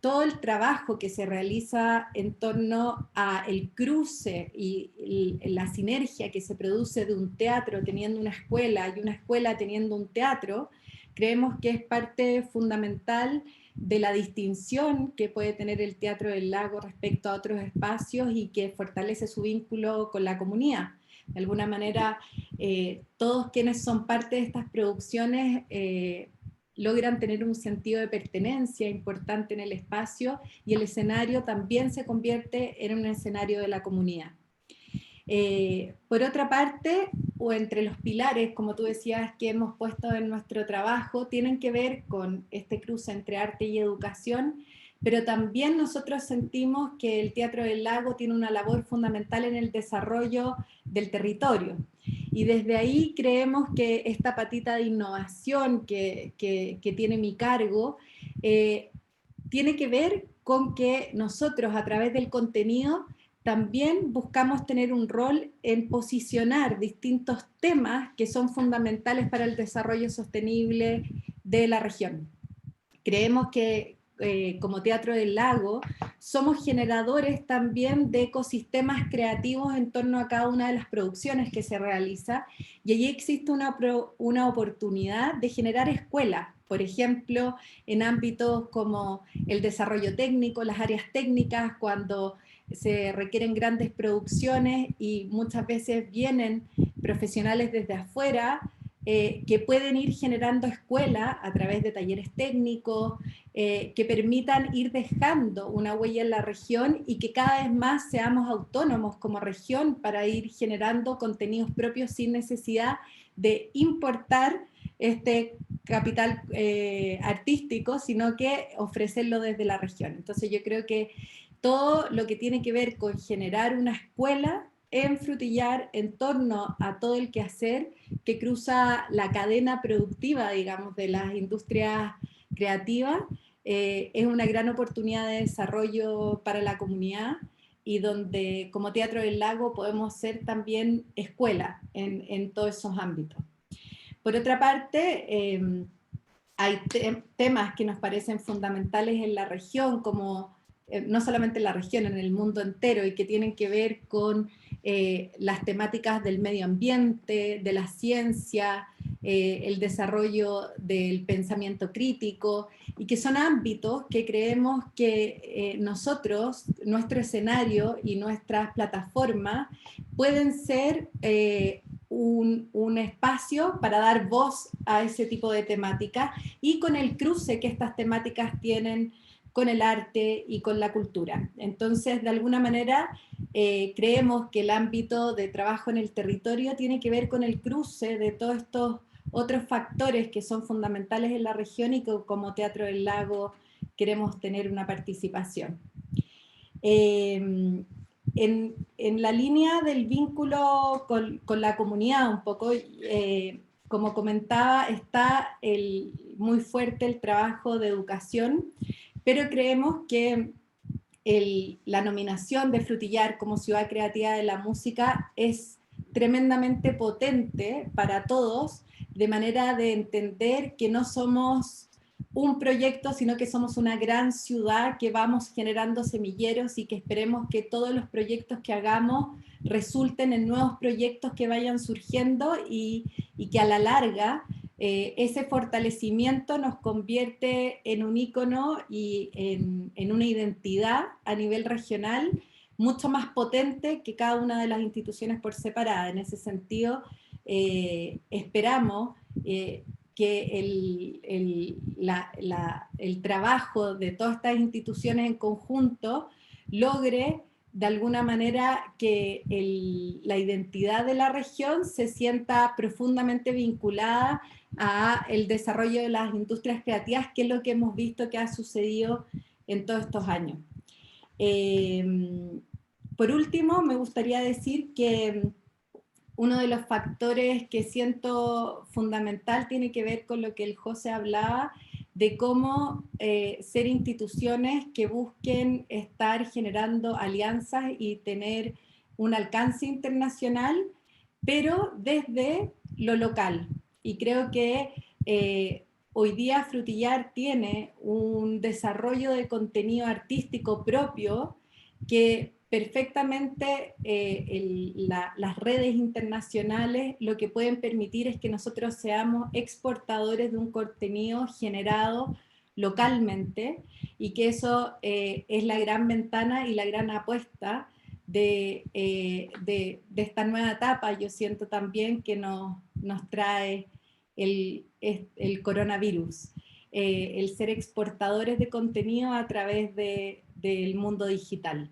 todo el trabajo que se realiza en torno al cruce y la sinergia que se produce de un teatro teniendo una escuela y una escuela teniendo un teatro, creemos que es parte fundamental de la distinción que puede tener el Teatro del Lago respecto a otros espacios y que fortalece su vínculo con la comunidad. De alguna manera, todos quienes son parte de estas producciones logran tener un sentido de pertenencia importante en el espacio y el escenario también se convierte en un escenario de la comunidad. Por otra parte, o entre los pilares, como tú decías, que hemos puesto en nuestro trabajo, tienen que ver con este cruce entre arte y educación, pero también nosotros sentimos que el Teatro del Lago tiene una labor fundamental en el desarrollo del territorio. Y desde ahí creemos que esta patita de innovación que tiene mi cargo tiene que ver con que nosotros a través del contenido también buscamos tener un rol en posicionar distintos temas que son fundamentales para el desarrollo sostenible de la región. Creemos que como Teatro del Lago somos generadores también de ecosistemas creativos en torno a cada una de las producciones que se realiza y allí existe una oportunidad de generar escuelas, por ejemplo, en ámbitos como el desarrollo técnico, las áreas técnicas, cuando se requieren grandes producciones y muchas veces vienen profesionales desde afuera que pueden ir generando escuela a través de talleres técnicos que permitan ir dejando una huella en la región y que cada vez más seamos autónomos como región para ir generando contenidos propios sin necesidad de importar este capital artístico, sino que ofrecerlo desde la región. Entonces yo creo que todo lo que tiene que ver con generar una escuela en Frutillar en torno a todo el quehacer que cruza la cadena productiva, digamos, de las industrias creativas, es una gran oportunidad de desarrollo para la comunidad y donde como Teatro del Lago podemos ser también escuela en todos esos ámbitos. Por otra parte, hay temas que nos parecen fundamentales en la región, como no solamente en la región, en el mundo entero, y que tienen que ver con las temáticas del medio ambiente, de la ciencia, el desarrollo del pensamiento crítico, y que son ámbitos que creemos que nosotros, nuestro escenario y nuestras plataformas pueden ser un espacio para dar voz a ese tipo de temáticas y con el cruce que estas temáticas tienen con el arte y con la cultura. Entonces, de alguna manera, creemos que el ámbito de trabajo en el territorio tiene que ver con el cruce de todos estos otros factores que son fundamentales en la región y que como Teatro del Lago queremos tener una participación. En la línea del vínculo con la comunidad, un poco, como comentaba, está muy fuerte el trabajo de educación, pero creemos que la nominación de Frutillar como Ciudad Creativa de la Música es tremendamente potente para todos, de manera de entender que no somos un proyecto, sino que somos una gran ciudad que vamos generando semilleros y que esperemos que todos los proyectos que hagamos resulten en nuevos proyectos que vayan surgiendo y que a la larga ese fortalecimiento nos convierte en un ícono y en una identidad a nivel regional mucho más potente que cada una de las instituciones por separada. En ese sentido, esperamos que el trabajo de todas estas instituciones en conjunto logre de alguna manera que la identidad de la región se sienta profundamente vinculada a el desarrollo de las industrias creativas, que es lo que hemos visto que ha sucedido en todos estos años. Por último, me gustaría decir que uno de los factores que siento fundamental tiene que ver con lo que el José hablaba, de cómo ser instituciones que busquen estar generando alianzas y tener un alcance internacional, pero desde lo local. Y creo que hoy día Frutillar tiene un desarrollo de contenido artístico propio que perfectamente las redes internacionales lo que pueden permitir es que nosotros seamos exportadores de un contenido generado localmente, y que eso es la gran ventana y la gran apuesta de esta nueva etapa. Yo siento también que nos trae el coronavirus, el ser exportadores de contenido a través del mundo digital.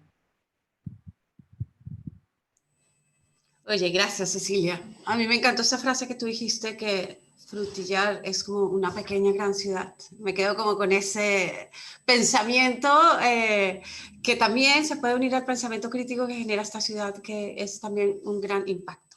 Oye, gracias, Cecilia. A mí me encantó esa frase que tú dijiste, que Frutillar es como una pequeña gran ciudad. Me quedo como con ese pensamiento que también se puede unir al pensamiento crítico que genera esta ciudad, que es también un gran impacto.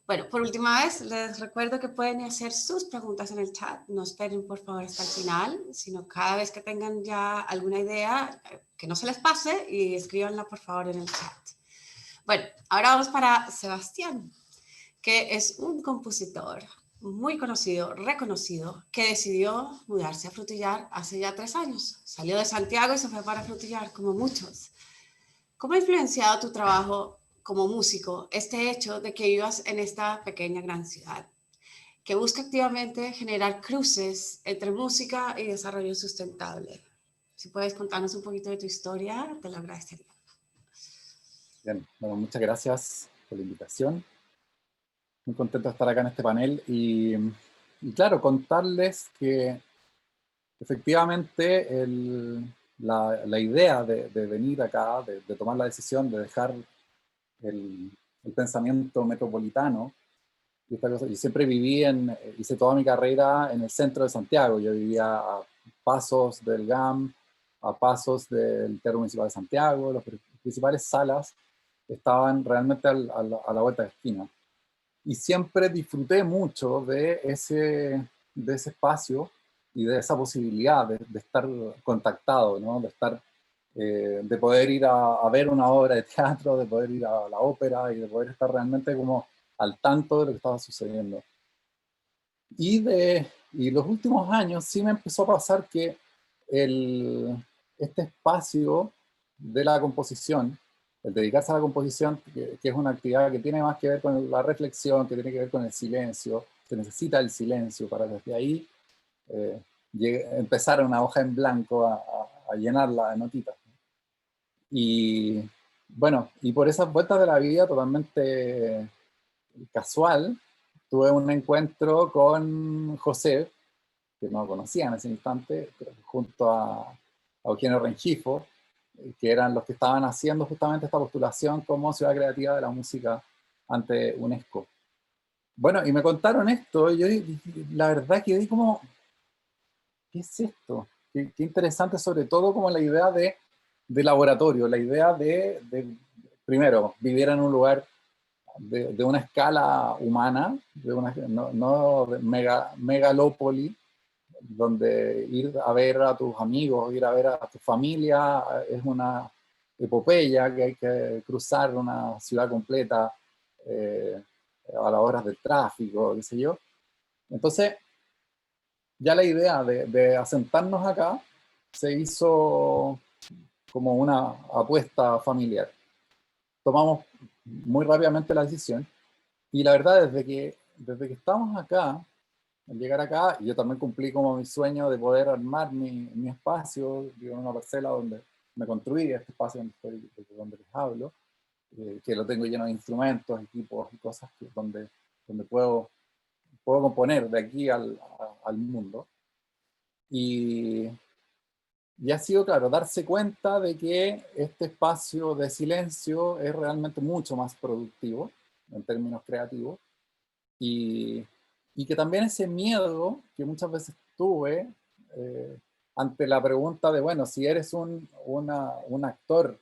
Bueno, por última vez, les recuerdo que pueden hacer sus preguntas en el chat. No esperen, por favor, hasta el final, sino cada vez que tengan ya alguna idea, que no se les pase y escríbanla, por favor, en el chat. Bueno, ahora vamos para Sebastián, que es un compositor muy conocido, reconocido, que decidió mudarse a Frutillar hace ya 3 años. Salió de Santiago y se fue para Frutillar, como muchos. ¿Cómo ha influenciado tu trabajo como músico este hecho de que vivas en esta pequeña gran ciudad, que busca activamente generar cruces entre música y desarrollo sustentable? Si puedes contarnos un poquito de tu historia, te lo agradecería. Bien, bueno, muchas gracias por la invitación. Muy contento de estar acá en este panel y claro, contarles que efectivamente la idea de venir acá, de tomar la decisión de dejar el pensamiento metropolitano, y esta cosa, yo siempre hice toda mi carrera en el centro de Santiago. Yo vivía a pasos del GAM, a pasos del Teatro Municipal de Santiago. Las principales salas estaban realmente a la vuelta de esquina. Y siempre disfruté mucho de ese espacio y de esa posibilidad de estar contactado, ¿no? De poder ir a ver una obra de teatro, de poder ir a la ópera y de poder estar realmente como al tanto de lo que estaba sucediendo. Y los últimos años sí me empezó a pasar que este espacio de la composición, el dedicarse a la composición, que es una actividad que tiene más que ver con la reflexión, que tiene que ver con el silencio, se necesita el silencio para desde ahí empezar una hoja en blanco a llenarla de notitas. Y bueno, y por esas vueltas de la vida totalmente casual, tuve un encuentro con José, que no conocía en ese instante, junto a Eugenio Rengifo, que eran los que estaban haciendo justamente esta postulación como ciudad creativa de la música ante UNESCO. Bueno, y me contaron esto, y yo la verdad que di como, ¿qué es esto? Qué interesante, sobre todo como la idea de laboratorio, la idea de primero, vivir en un lugar de una escala humana, no de megalópoli, donde ir a ver a tus amigos, ir a ver a tu familia es una epopeya, que hay que cruzar una ciudad completa a las horas del tráfico, qué sé yo. Entonces, ya la idea de asentarnos acá se hizo como una apuesta familiar. Tomamos muy rápidamente la decisión, y la verdad, desde que estamos acá, al llegar acá, yo también cumplí como mi sueño de poder armar mi espacio, vivo en una parcela donde me construí este espacio donde les hablo, que lo tengo lleno de instrumentos, equipos y cosas donde puedo componer de aquí al mundo. Y ha sido, claro, darse cuenta de que este espacio de silencio es realmente mucho más productivo en términos creativos, y que también ese miedo que muchas veces tuve ante la pregunta de, bueno, si eres un actor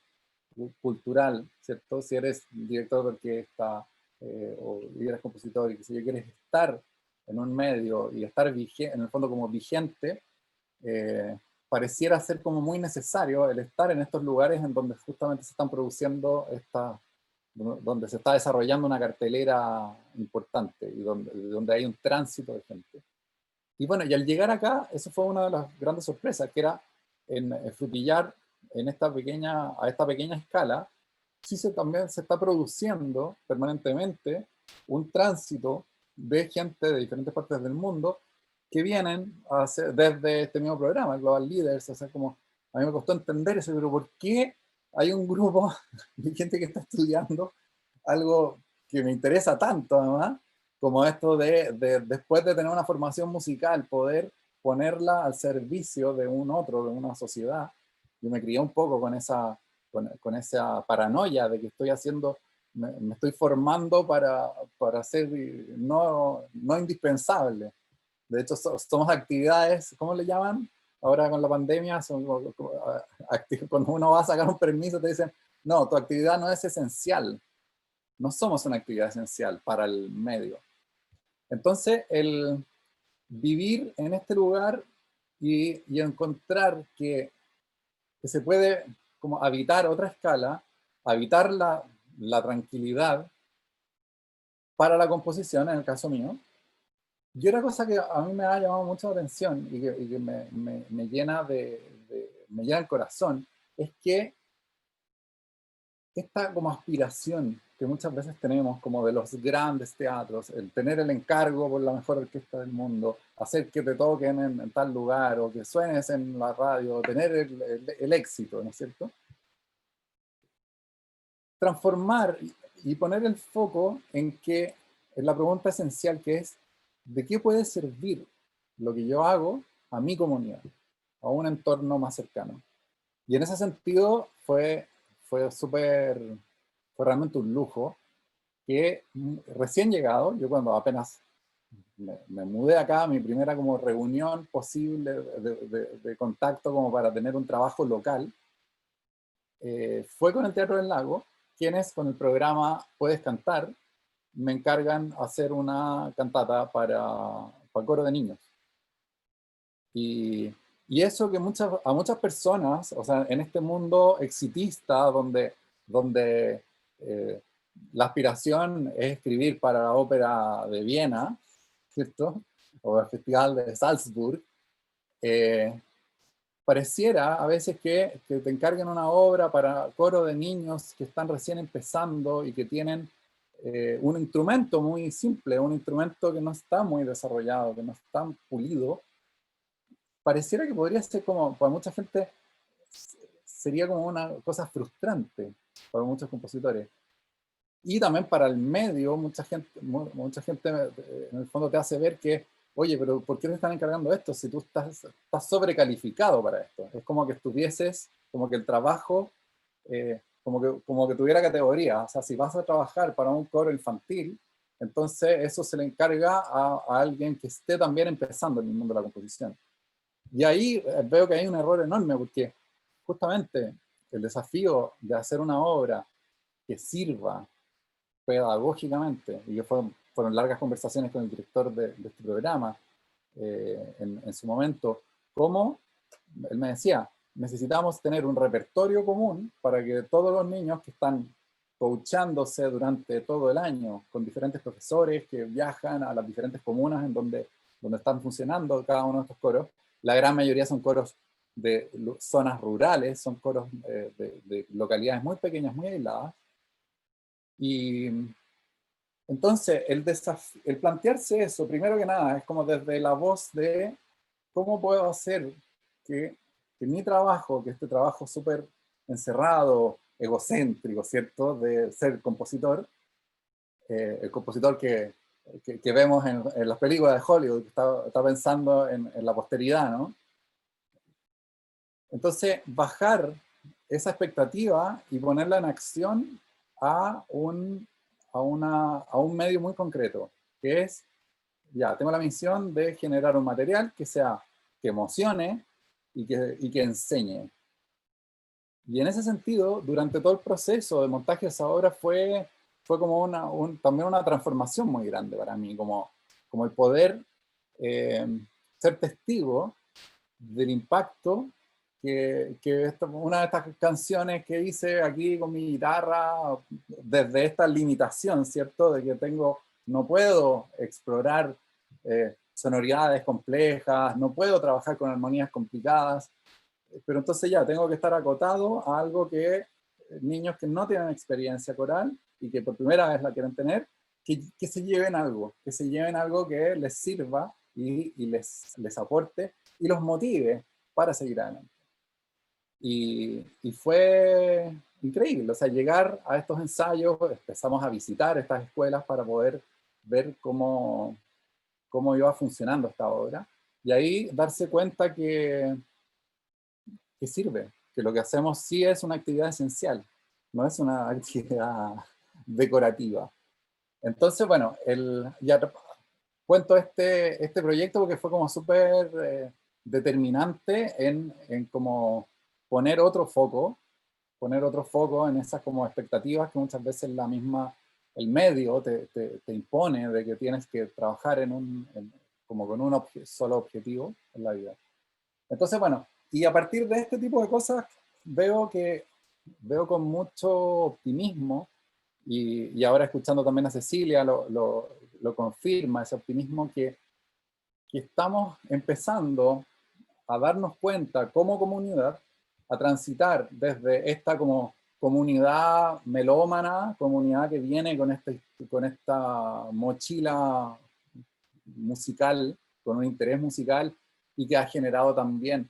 cultural, ¿cierto? Si eres director de orquesta o eres compositor y si quieres estar en un medio y estar vigente, en el fondo como vigente, pareciera ser como muy necesario el estar en estos lugares en donde justamente se están produciendo donde se está desarrollando una cartelera importante y donde hay un tránsito de gente. Y bueno, y al llegar acá, eso fue una de las grandes sorpresas, que era en Frutillar, a esta pequeña escala, sí también se está produciendo permanentemente un tránsito de gente de diferentes partes del mundo que vienen desde este mismo programa, Global Leaders. O sea, como a mí me costó entender eso, pero ¿por qué hay un grupo de gente que está estudiando algo que me interesa tanto, además, como esto después de tener una formación musical, poder ponerla al servicio de un otro, de una sociedad? Yo me crié un poco con esa paranoia de que estoy haciendo, me estoy formando para ser no indispensable. De hecho, somos actividades, ¿cómo le llaman? Ahora con la pandemia, cuando uno va a sacar un permiso te dicen, no, tu actividad no es esencial. No somos una actividad esencial para el medio. Entonces, el vivir en este lugar y encontrar que se puede como habitar otra escala, habitar la tranquilidad para la composición, en el caso mío. Y otra cosa que a mí me ha llamado mucho la atención y que me llena me llena el corazón, es que esta como aspiración que muchas veces tenemos como de los grandes teatros, el tener el encargo por la mejor orquesta del mundo, hacer que te toquen en tal lugar o que suenes en la radio, tener el éxito, ¿no es cierto? Transformar y poner el foco en la pregunta esencial, que es ¿de qué puede servir lo que yo hago a mi comunidad, a un entorno más cercano? Y en ese sentido fue realmente un lujo que recién llegado, yo cuando apenas me mudé acá, mi primera como reunión posible de contacto como para tener un trabajo local, fue con el Teatro del Lago, quienes con el programa Puedes Cantar me encargan hacer una cantata para coro de niños. Y eso que a muchas personas, o sea, en este mundo exitista donde la aspiración es escribir para la ópera de Viena, ¿cierto? O el Festival de Salzburg, pareciera a veces que te encarguen una obra para coro de niños que están recién empezando y que tienen un instrumento muy simple, un instrumento que no está muy desarrollado, que no está pulido. Pareciera que podría ser como, para mucha gente, sería como una cosa frustrante para muchos compositores. Y también para el medio, mucha gente en el fondo te hace ver que, oye, pero ¿por qué te están encargando esto si tú estás sobrecalificado para esto? Es como que estuvieses, como que el trabajo, como que tuviera categoría. O sea, si vas a trabajar para un coro infantil, entonces eso se le encarga a alguien que esté también empezando en el mundo de la composición. Y ahí veo que hay un error enorme, porque justamente el desafío de hacer una obra que sirva pedagógicamente, y que fueron largas conversaciones con el director de este programa en su momento, como él me decía, necesitamos tener un repertorio común para que todos los niños que están coachándose durante todo el año con diferentes profesores que viajan a las diferentes comunas en donde están funcionando cada uno de estos coros. La gran mayoría son coros de zonas rurales, son coros de localidades muy pequeñas, muy aisladas. Y entonces el plantearse eso, primero que nada, es como desde la voz de cómo puedo hacer que mi trabajo, que este trabajo súper encerrado, egocéntrico, ¿cierto?, de ser compositor, el compositor que vemos en las películas de Hollywood, que está pensando en la posteridad, ¿no? Entonces, bajar esa expectativa y ponerla en acción a un medio muy concreto, que es, ya, tengo la misión de generar un material que emocione y que enseñe. Y en ese sentido, durante todo el proceso de montaje de esa obra fue como también una transformación muy grande para mí, como el poder ser testigo del impacto que una de estas canciones que hice aquí con mi guitarra, desde esta limitación, ¿cierto? De que no puedo explorar sonoridades complejas, no puedo trabajar con armonías complicadas, pero entonces ya tengo que estar acotado a algo que niños que no tienen experiencia coral y que por primera vez la quieren tener, que se lleven algo, que les sirva y les aporte y los motive para seguir adelante. Y fue increíble, o sea, llegar a estos ensayos, empezamos a visitar estas escuelas para poder ver cómo iba funcionando esta obra, y ahí darse cuenta que sirve, que lo que hacemos sí es una actividad esencial, no es una actividad decorativa. Entonces, bueno, ya cuento este proyecto porque fue como súper determinante en como poner otro foco en esas como expectativas que muchas veces el medio te impone de que tienes que trabajar como con un solo objetivo en la vida. Entonces, bueno, y a partir de este tipo de cosas veo con mucho optimismo, y ahora escuchando también a Cecilia lo confirma, ese optimismo que estamos empezando a darnos cuenta como comunidad, a transitar desde esta como comunidad melómana, comunidad que viene con esta mochila musical, con un interés musical, y que ha generado también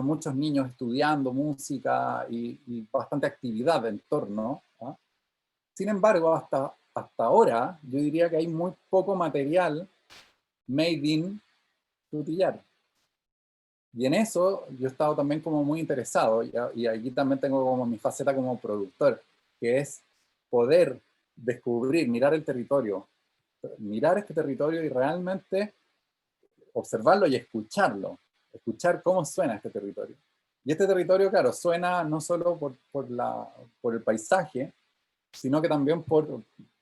muchos niños estudiando música y bastante actividad en torno. ¿Ah? Sin embargo, hasta ahora, yo diría que hay muy poco material made in Frutillar. Y en eso yo he estado también como muy interesado, y aquí también tengo como mi faceta como productor, que es poder descubrir, mirar este territorio y realmente observarlo y escuchar cómo suena este territorio. Y este territorio, claro, suena no solo por el paisaje, sino que también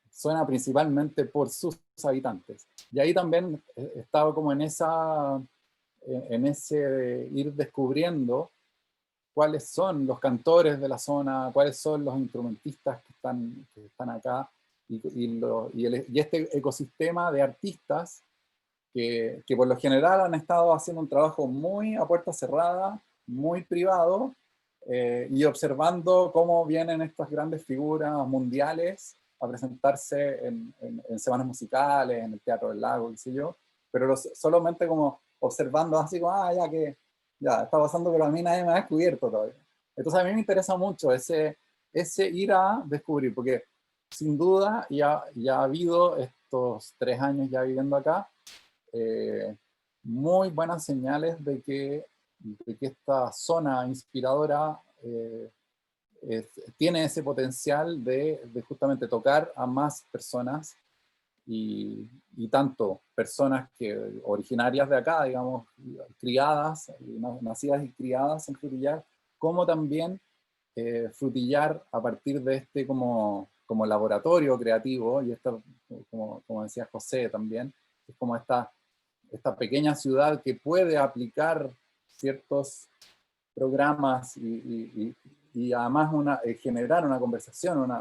suena principalmente por sus habitantes. Y ahí también he estado como en ese ir descubriendo cuáles son los cantores de la zona, cuáles son los instrumentistas que están acá, y este ecosistema de artistas que por lo general han estado haciendo un trabajo muy a puerta cerrada, muy privado, y observando cómo vienen estas grandes figuras mundiales a presentarse en semanas musicales, en el Teatro del Lago, qué sé yo, pero solamente como observando así como, ya está pasando, pero a mí nadie me ha descubierto todavía. Entonces a mí me interesa mucho ese ir a descubrir, porque sin duda ya ha habido estos 3 años ya viviendo acá, muy buenas señales de que esta zona inspiradora tiene ese potencial de justamente tocar a más personas, y tanto personas originarias de acá, digamos, criadas, nacidas y criadas en Frutillar, como también Frutillar a partir de este como laboratorio creativo, y esto, como decía José también, es como esta pequeña ciudad que puede aplicar ciertos programas y además generar una conversación,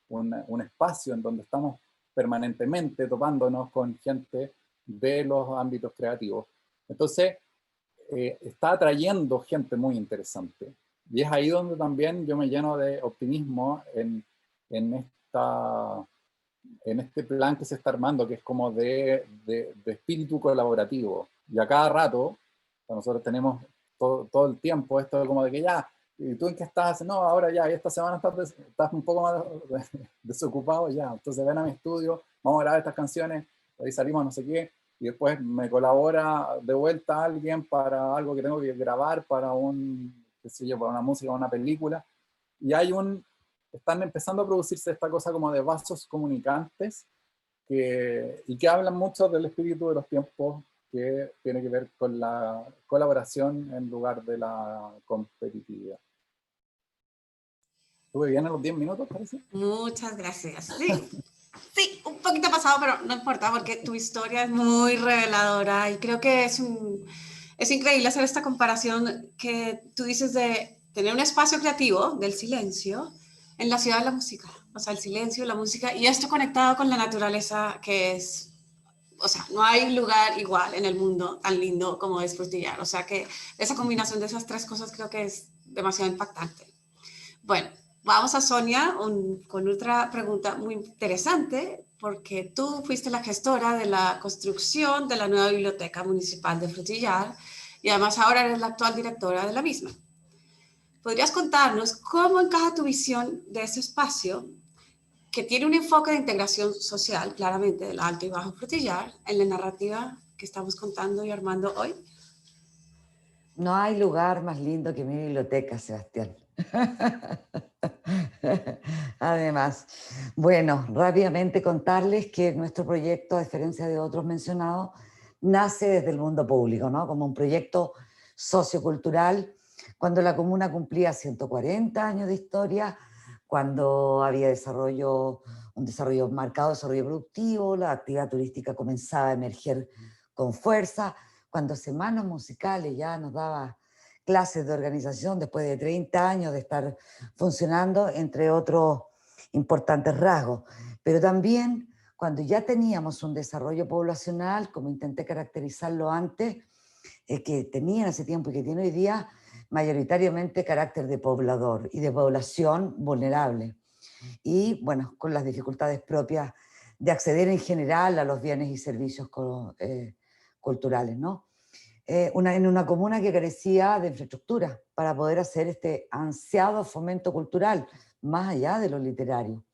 un espacio en donde estamos permanentemente topándonos con gente de los ámbitos creativos. Entonces, está atrayendo gente muy interesante. Y es ahí donde también yo me lleno de optimismo en este plan que se está armando, que es como de espíritu colaborativo. Y a cada rato, nosotros tenemos todo el tiempo esto como de que ya, ¿y tú en qué estás? No, ahora ya, y esta semana estás un poco más desocupado, ya, entonces ven a mi estudio, vamos a grabar estas canciones, ahí salimos no sé qué, y después me colabora de vuelta alguien para algo que tengo que grabar, para qué sé yo, para una música, una película, y están empezando a producirse esta cosa como de vasos comunicantes, y que hablan mucho del espíritu de los tiempos que tiene que ver con la colaboración en lugar de la competitividad. ¿Estuve bien en los 10 minutos, parece? Muchas gracias. Sí, sí, un poquito pasado, pero no importa porque tu historia es muy reveladora y creo que es increíble hacer esta comparación que tú dices de tener un espacio creativo del silencio en la ciudad de la música. O sea, el silencio, la música y esto conectado con la naturaleza que es, o sea, no hay lugar igual en el mundo tan lindo como es Frutillar. O sea, que esa combinación de esas tres cosas creo que es demasiado impactante. Bueno, vamos a Sonia con otra pregunta muy interesante, porque tú fuiste la gestora de la construcción de la nueva biblioteca municipal de Frutillar y además ahora eres la actual directora de la misma. ¿Podrías contarnos cómo encaja tu visión de ese espacio que tiene un enfoque de integración social, claramente, del Alto y Bajo Frutillar, en la narrativa que estamos contando y armando hoy? No hay lugar más lindo que mi biblioteca, Sebastián. Además, bueno, rápidamente contarles que nuestro proyecto, a diferencia de otros mencionados, nace desde el mundo público, ¿no? Como un proyecto sociocultural, cuando la comuna cumplía 140 años de historia, cuando había un desarrollo marcado, desarrollo productivo, la actividad turística comenzaba a emerger con fuerza, cuando Semanas Musicales ya nos daba clases de organización después de 30 años de estar funcionando, entre otros importantes rasgos. Pero también cuando ya teníamos un desarrollo poblacional, como intenté caracterizarlo antes, que tenía en ese tiempo y que tiene hoy día, mayoritariamente carácter de poblador y de población vulnerable. Y bueno, con las dificultades propias de acceder en general a los bienes y servicios culturales, ¿no? En una comuna que carecía de infraestructura para poder hacer este ansiado fomento cultural, más allá de lo literario.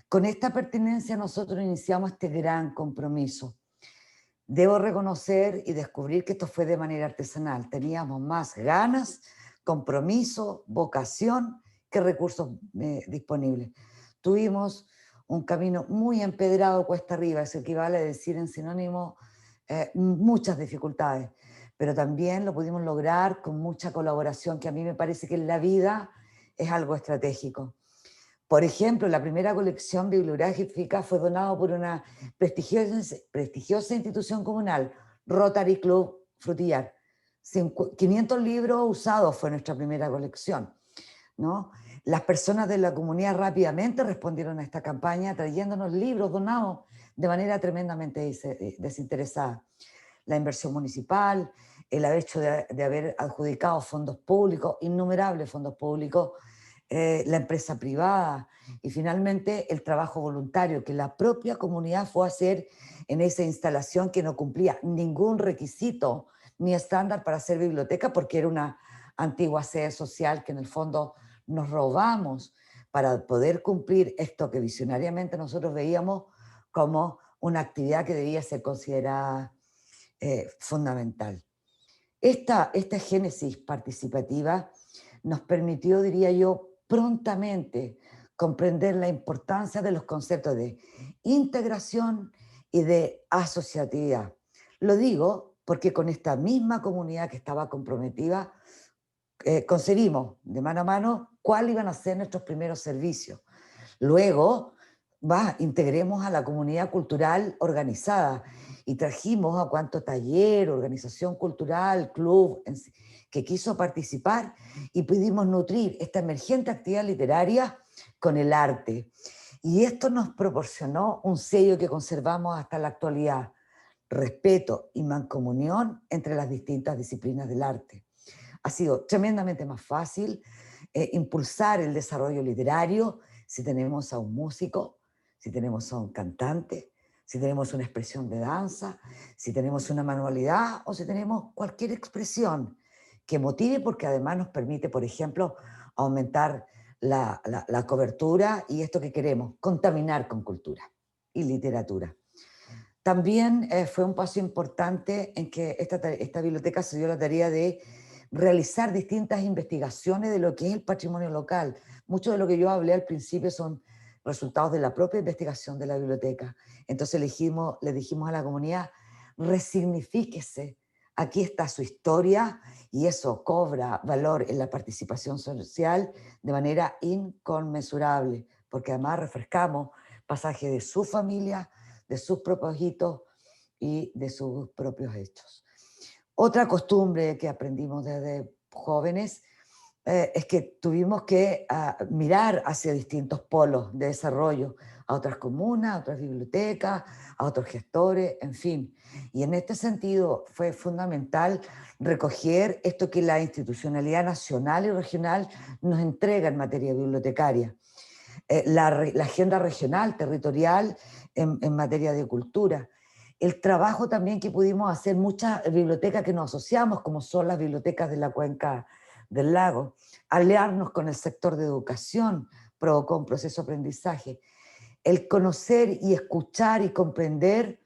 Con esta pertinencia nosotros iniciamos este gran compromiso. Debo reconocer y descubrir que esto fue de manera artesanal. Teníamos más ganas, compromiso, vocación que recursos disponibles. Tuvimos un camino muy empedrado cuesta arriba, eso equivale a decir en sinónimo muchas dificultades, pero también lo pudimos lograr con mucha colaboración, que a mí me parece que en la vida es algo estratégico. Por ejemplo, la primera colección bibliográfica fue donada por una prestigiosa institución comunal, Rotary Club Frutillar. 500 libros usados fue nuestra primera colección, ¿no? Las personas de la comunidad rápidamente respondieron a esta campaña trayéndonos libros donados de manera tremendamente desinteresada. La inversión municipal, el hecho de haber adjudicado fondos públicos, innumerables fondos públicos, la empresa privada y finalmente el trabajo voluntario que la propia comunidad fue a hacer en esa instalación que no cumplía ningún requisito ni estándar para ser biblioteca porque era una antigua sede social que en el fondo nos robamos para poder cumplir esto que visionariamente nosotros veíamos como una actividad que debía ser considerada fundamental. Esta génesis participativa nos permitió, diría yo, prontamente comprender la importancia de los conceptos de integración y de asociatividad. Lo digo porque con esta misma comunidad que estaba comprometida, concebimos de mano a mano cuáles iban a ser nuestros primeros servicios. Luego, integremos a la comunidad cultural organizada y trajimos a cuánto taller, organización cultural, club, que quiso participar y pudimos nutrir esta emergente actividad literaria con el arte. Y esto nos proporcionó un sello que conservamos hasta la actualidad: respeto y mancomunión entre las distintas disciplinas del arte. Ha sido tremendamente más fácil impulsar el desarrollo literario si tenemos a un músico, si tenemos a un cantante, si tenemos una expresión de danza, si tenemos una manualidad o si tenemos cualquier expresión que motive, porque además nos permite, por ejemplo, aumentar la cobertura y esto que queremos, contaminar con cultura y literatura. También fue un paso importante en que esta biblioteca se dio la tarea de realizar distintas investigaciones de lo que es el patrimonio local. Mucho de lo que yo hablé al principio son resultados de la propia investigación de la biblioteca. Entonces le dijimos a la comunidad, resignifíquese. Aquí está su historia y eso cobra valor en la participación social de manera inconmensurable, porque además refrescamos pasajes de su familia, de sus propósitos y de sus propios hechos. Otra costumbre que aprendimos desde jóvenes es que tuvimos que mirar hacia distintos polos de desarrollo, a otras comunas, a otras bibliotecas, a otros gestores, en fin. Y en este sentido fue fundamental recoger esto que la institucionalidad nacional y regional nos entrega en materia bibliotecaria. La agenda regional, territorial, en materia de cultura. El trabajo también que pudimos hacer muchas bibliotecas que nos asociamos, como son las bibliotecas de la Cuenca del Lago. Aliarnos con el sector de educación provocó un proceso de aprendizaje. El conocer y escuchar y comprender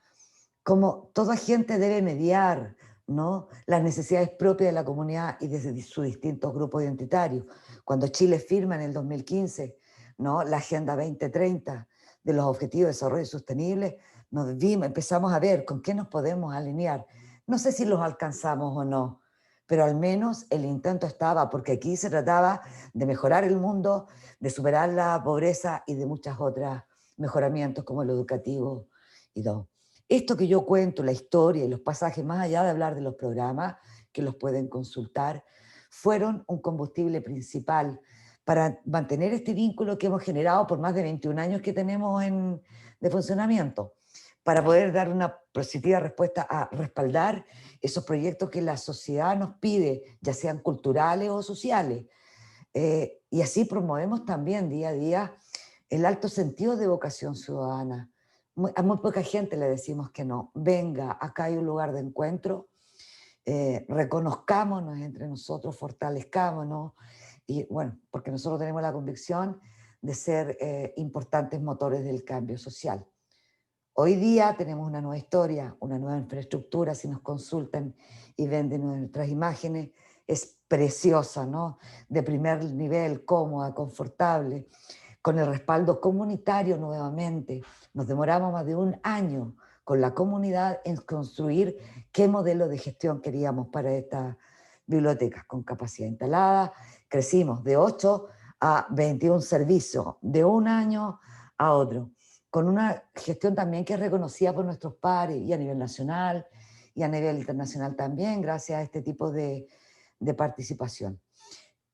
cómo toda gente debe mediar, ¿no?, las necesidades propias de la comunidad y de sus distintos grupos identitarios. Cuando Chile firma en el 2015, ¿no?, la Agenda 2030 de los Objetivos de Desarrollo Sostenible, empezamos a ver con qué nos podemos alinear. No sé si los alcanzamos o no, pero al menos el intento estaba, porque aquí se trataba de mejorar el mundo, de superar la pobreza y de muchas otras mejoramientos como el educativo y todo. Esto que yo cuento, la historia y los pasajes, más allá de hablar de los programas, que los pueden consultar, fueron un combustible principal para mantener este vínculo que hemos generado por más de 21 años que tenemos de funcionamiento, para poder dar una positiva respuesta a respaldar esos proyectos que la sociedad nos pide, ya sean culturales o sociales. Y así promovemos también día a día el alto sentido de vocación ciudadana. A muy poca gente le decimos que no. Venga, acá hay un lugar de encuentro, reconozcámonos entre nosotros, fortalezcámonos, y bueno, porque nosotros tenemos la convicción de ser importantes motores del cambio social. Hoy día tenemos una nueva historia, una nueva infraestructura. Si nos consultan y ven de nuestras imágenes, es preciosa, ¿no?, de primer nivel, cómoda, confortable, con el respaldo comunitario nuevamente. Nos demoramos más de un año con la comunidad en construir qué modelo de gestión queríamos para esta biblioteca, con capacidad instalada. Crecimos de 8 a 21 servicios, de un año a otro, con una gestión también que es reconocida por nuestros pares y a nivel nacional y a nivel internacional también, gracias a este tipo de participación.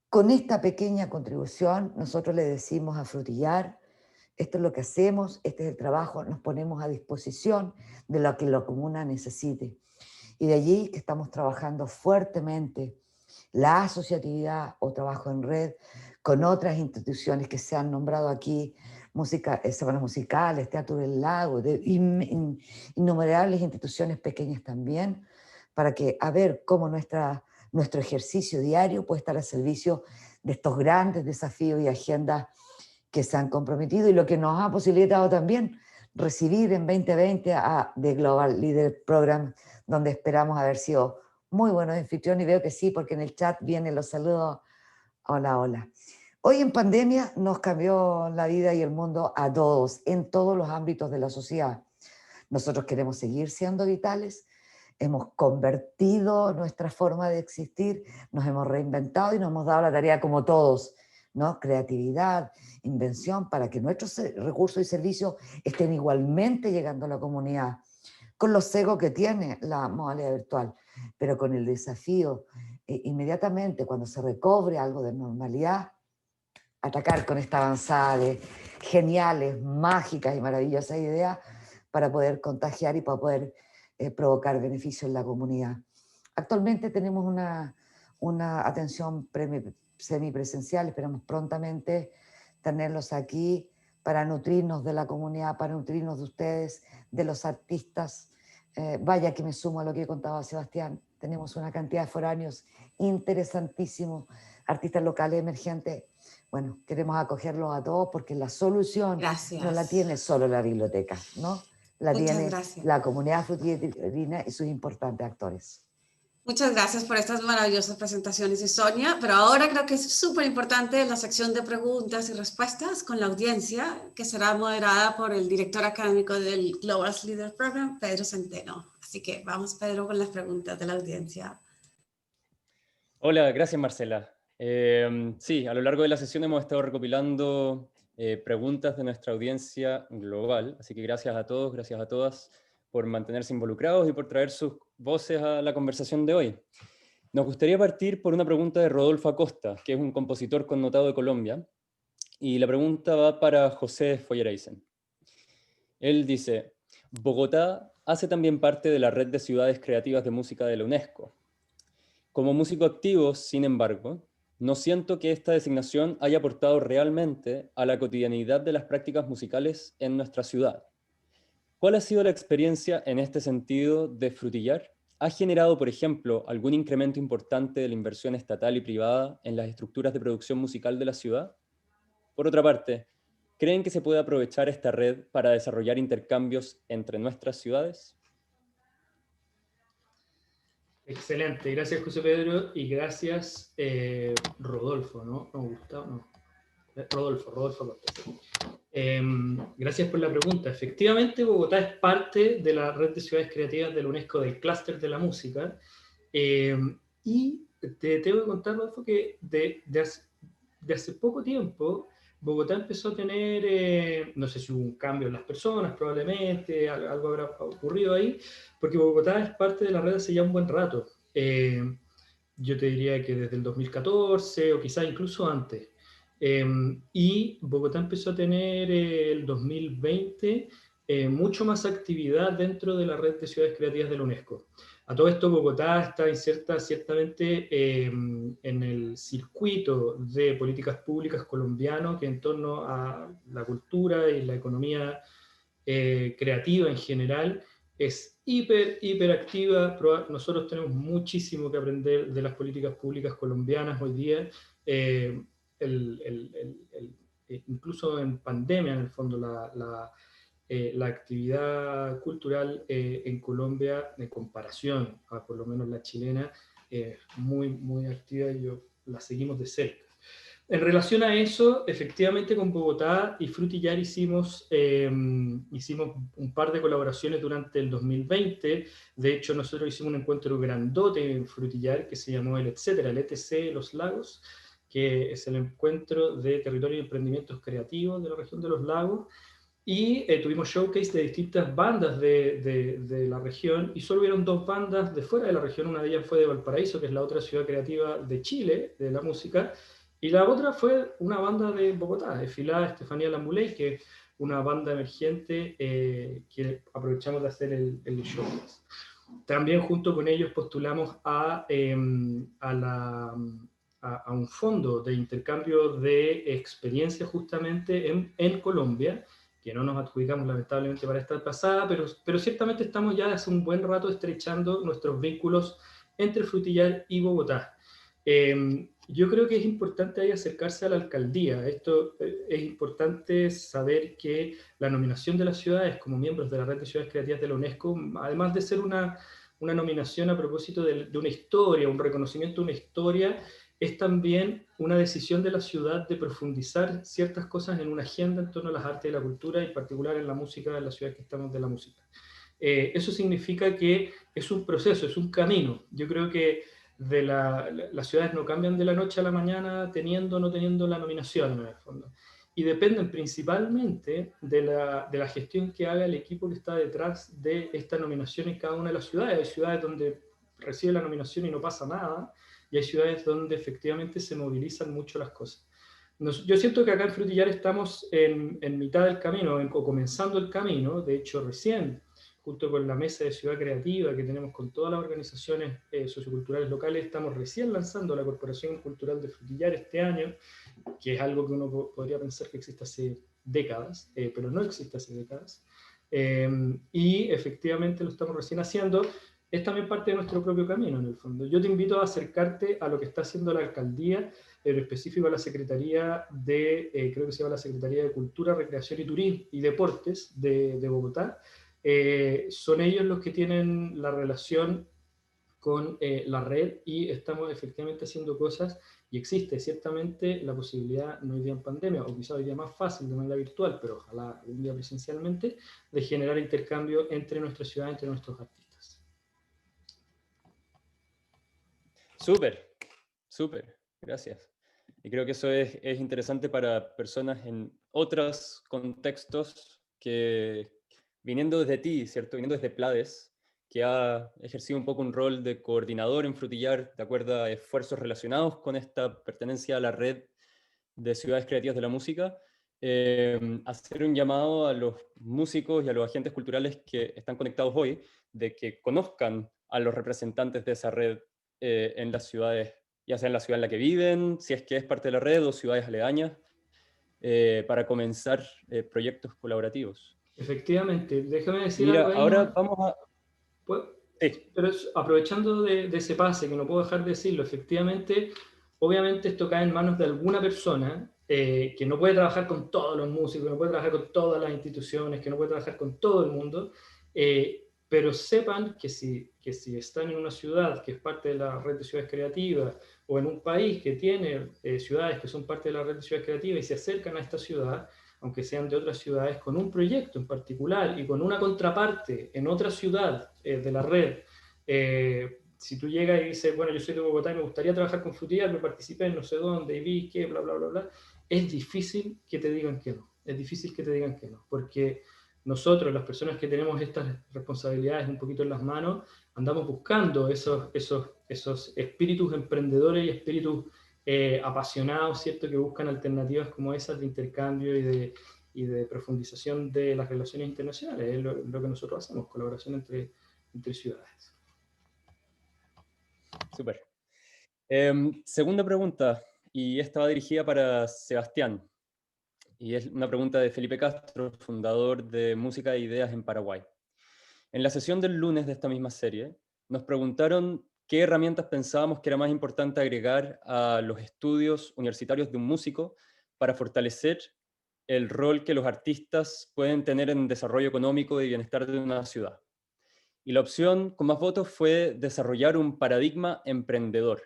Con esta pequeña contribución, nosotros le decimos a Frutillar: esto es lo que hacemos, este es el trabajo, nos ponemos a disposición de lo que la comuna necesite. Y de allí que estamos trabajando fuertemente la asociatividad o trabajo en red con otras instituciones que se han nombrado aquí, semanas musicales, Teatro del Lago, innumerables instituciones pequeñas también, para que a ver cómo nuestro ejercicio diario puede estar al servicio de estos grandes desafíos y agendas que se han comprometido, y lo que nos ha posibilitado también recibir en 2020 a The Global Leader Program, donde esperamos haber sido muy buenos anfitriones, y veo que sí, porque en el chat vienen los saludos. Hola, hola. Hoy en pandemia nos cambió la vida y el mundo a todos, en todos los ámbitos de la sociedad. Nosotros queremos seguir siendo vitales, hemos convertido nuestra forma de existir, nos hemos reinventado y nos hemos dado la tarea como todos, ¿no? Creatividad, invención, para que nuestros recursos y servicios estén igualmente llegando a la comunidad, con los egos que tiene la modalidad virtual, pero con el desafío inmediatamente cuando se recobre algo de normalidad, atacar con esta avanzada de geniales, mágicas y maravillosas ideas para poder contagiar y para poder provocar beneficio en la comunidad. Actualmente tenemos una atención semipresencial, esperamos prontamente tenerlos aquí para nutrirnos de la comunidad, para nutrirnos de ustedes, de los artistas. Vaya que me sumo a lo que contaba Sebastián, tenemos una cantidad de foráneos interesantísimos, artistas locales emergentes. Bueno, queremos acogerlos a todos porque la solución no la tiene solo la biblioteca, ¿no? La tiene la comunidad frutillerina y sus importantes actores. Muchas gracias por estas maravillosas presentaciones, Sonia, pero ahora creo que es súper importante la sección de preguntas y respuestas con la audiencia, que será moderada por el director académico del Global Leader Program, Pedro Centeno. Así Así que vamos, Pedro, con las preguntas de la audiencia. Hola, gracias Marcela. Sí, a lo largo de la sesión hemos estado recopilando preguntas de nuestra audiencia global, así que gracias a todos, gracias a todas por mantenerse involucrados y por traer sus voces a la conversación de hoy. Nos gustaría partir por una pregunta de Rodolfo Acosta, que es un compositor connotado de Colombia, y la pregunta va para José Follereisen. Él dice: Bogotá hace también parte de la red de ciudades creativas de música de la UNESCO. Como músico activo, sin embargo, no siento que esta designación haya aportado realmente a la cotidianidad de las prácticas musicales en nuestra ciudad. ¿Cuál ha sido la experiencia en este sentido de Frutillar? ¿Ha generado, por ejemplo, algún incremento importante de la inversión estatal y privada en las estructuras de producción musical de la ciudad? Por otra parte, ¿creen que se puede aprovechar esta red para desarrollar intercambios entre nuestras ciudades? Excelente, gracias José Pedro y gracias Rodolfo, ¿no? No, Gustavo, no. Rodolfo Cortés. Gracias por la pregunta. Efectivamente, Bogotá es parte de la red de ciudades creativas de la UNESCO, del clúster de la música, y te tengo que contar, Rodolfo, que de hace poco tiempo Bogotá empezó a tener, no sé si hubo un cambio en las personas, probablemente, algo habrá ocurrido ahí, porque Bogotá es parte de la red hace ya un buen rato. Yo te diría que desde el 2014 o quizás incluso antes. Y Bogotá empezó a tener el 2020 mucho más actividad dentro de la red de ciudades creativas de la UNESCO. A todo esto, Bogotá está inserta ciertamente en el circuito de políticas públicas colombiano que en torno a la cultura y la economía creativa en general es hiper activa. Nosotros tenemos muchísimo que aprender de las políticas públicas colombianas hoy día. Incluso en pandemia, en el fondo, la actividad cultural en Colombia, en comparación a por lo menos la chilena, muy activa, y yo la seguimos de cerca. En relación a eso, efectivamente con Bogotá y Frutillar hicimos un par de colaboraciones durante el 2020. De hecho, nosotros hicimos un encuentro grandote en Frutillar que se llamó el Etcétera, el ETC Los Lagos, que es el encuentro de territorio y emprendimientos creativos de la región de los lagos. Y tuvimos showcase de distintas bandas de la región, y solo hubieron 2 bandas de fuera de la región. Una de ellas fue de Valparaíso, que es la otra ciudad creativa de Chile, de la música, y la otra fue una banda de Bogotá, de Filá Estefanía Lambuley, que es una banda emergente que aprovechamos de hacer el showcase. También junto con ellos postulamos a un fondo de intercambio de experiencias justamente en Colombia, que no nos adjudicamos lamentablemente para esta pasada, pero ciertamente estamos ya hace un buen rato estrechando nuestros vínculos entre Frutillar y Bogotá. Yo creo que es importante ahí acercarse a la alcaldía. Esto es importante saber que la nominación de las ciudades como miembros de la red de ciudades creativas de la UNESCO, además de ser una nominación a propósito de una historia, un reconocimiento de una historia, es también una decisión de la ciudad de profundizar ciertas cosas en una agenda en torno a las artes y la cultura, y en particular en la música, de la ciudad que estamos de la música. Eso significa que es un proceso, es un camino. Yo creo que las ciudades no cambian de la noche a la mañana teniendo o no teniendo la nominación, en el fondo. Y dependen principalmente de la gestión que haga el equipo que está detrás de esta nominación en cada una de las ciudades. Hay ciudades donde recibe la nominación y no pasa nada, y hay ciudades donde efectivamente se movilizan mucho las cosas. Yo siento que acá en Frutillar estamos en mitad del camino, o comenzando el camino. De hecho, recién, junto con la mesa de ciudad creativa que tenemos con todas las organizaciones socioculturales locales, estamos recién lanzando la Corporación Cultural de Frutillar este año, que es algo que uno podría pensar que existe hace décadas, pero no existe hace décadas. Y efectivamente lo estamos recién haciendo. Es también parte de nuestro propio camino, en el fondo. Yo te invito a acercarte a lo que está haciendo la alcaldía, en específico a la Secretaría creo que se llama la Secretaría de Cultura, Recreación y Turismo y Deportes de Bogotá. Son ellos los que tienen la relación con la red, y estamos efectivamente haciendo cosas, y existe ciertamente la posibilidad, no hoy día en pandemia, o quizá hoy día más fácil de manera virtual, pero ojalá un día presencialmente, de generar intercambio entre nuestra ciudad, entre nuestros artistas. Súper, súper, gracias. Y creo que eso es interesante para personas en otros contextos que, viniendo desde ti, ¿cierto? Viniendo desde Plades, que ha ejercido un poco un rol de coordinador en Frutillar, de acuerdo a esfuerzos relacionados con esta pertenencia a la red de ciudades creativas de la música, hacer un llamado a los músicos y a los agentes culturales que están conectados hoy, de que conozcan a los representantes de esa red en las ciudades, ya sea en la ciudad en la que viven, si es que es parte de la red, o ciudades aledañas, para comenzar proyectos colaborativos. Efectivamente, déjame decir Mira, algo ahí ahora nomás. vamos a... Pues, Sí, pero aprovechando de ese pase, que no puedo dejar de decirlo, efectivamente, obviamente esto cae en manos de alguna persona que no puede trabajar con todos los músicos, que no puede trabajar con todas las instituciones, que no puede trabajar con todo el mundo, pero sepan que si están en una ciudad que es parte de la red de ciudades creativas, o en un país que tiene ciudades que son parte de la red de ciudades creativas y se acercan a esta ciudad, aunque sean de otras ciudades, con un proyecto en particular y con una contraparte en otra ciudad de la red. Si tú llegas y dices, bueno, yo soy de Bogotá y me gustaría trabajar con Frutillar, me participé en no sé dónde y vi que, bla, bla, bla, bla, es difícil que te digan que no. Es difícil que te digan que no, porque nosotros, las personas que tenemos estas responsabilidades un poquito en las manos, andamos buscando esos espíritus emprendedores y espíritus apasionados, ¿cierto? Que buscan alternativas como esas de intercambio y de profundización de las relaciones internacionales. Es lo que nosotros hacemos, colaboración entre ciudades. súper. Segunda pregunta, y esta va dirigida para Sebastián. Y es una pregunta de Felipe Castro, fundador de Música e Ideas en Paraguay. En la sesión del lunes de esta misma serie, nos preguntaron qué herramientas pensábamos que era más importante agregar a los estudios universitarios de un músico para fortalecer el rol que los artistas pueden tener en el desarrollo económico y bienestar de una ciudad. Y la opción con más votos fue desarrollar un paradigma emprendedor.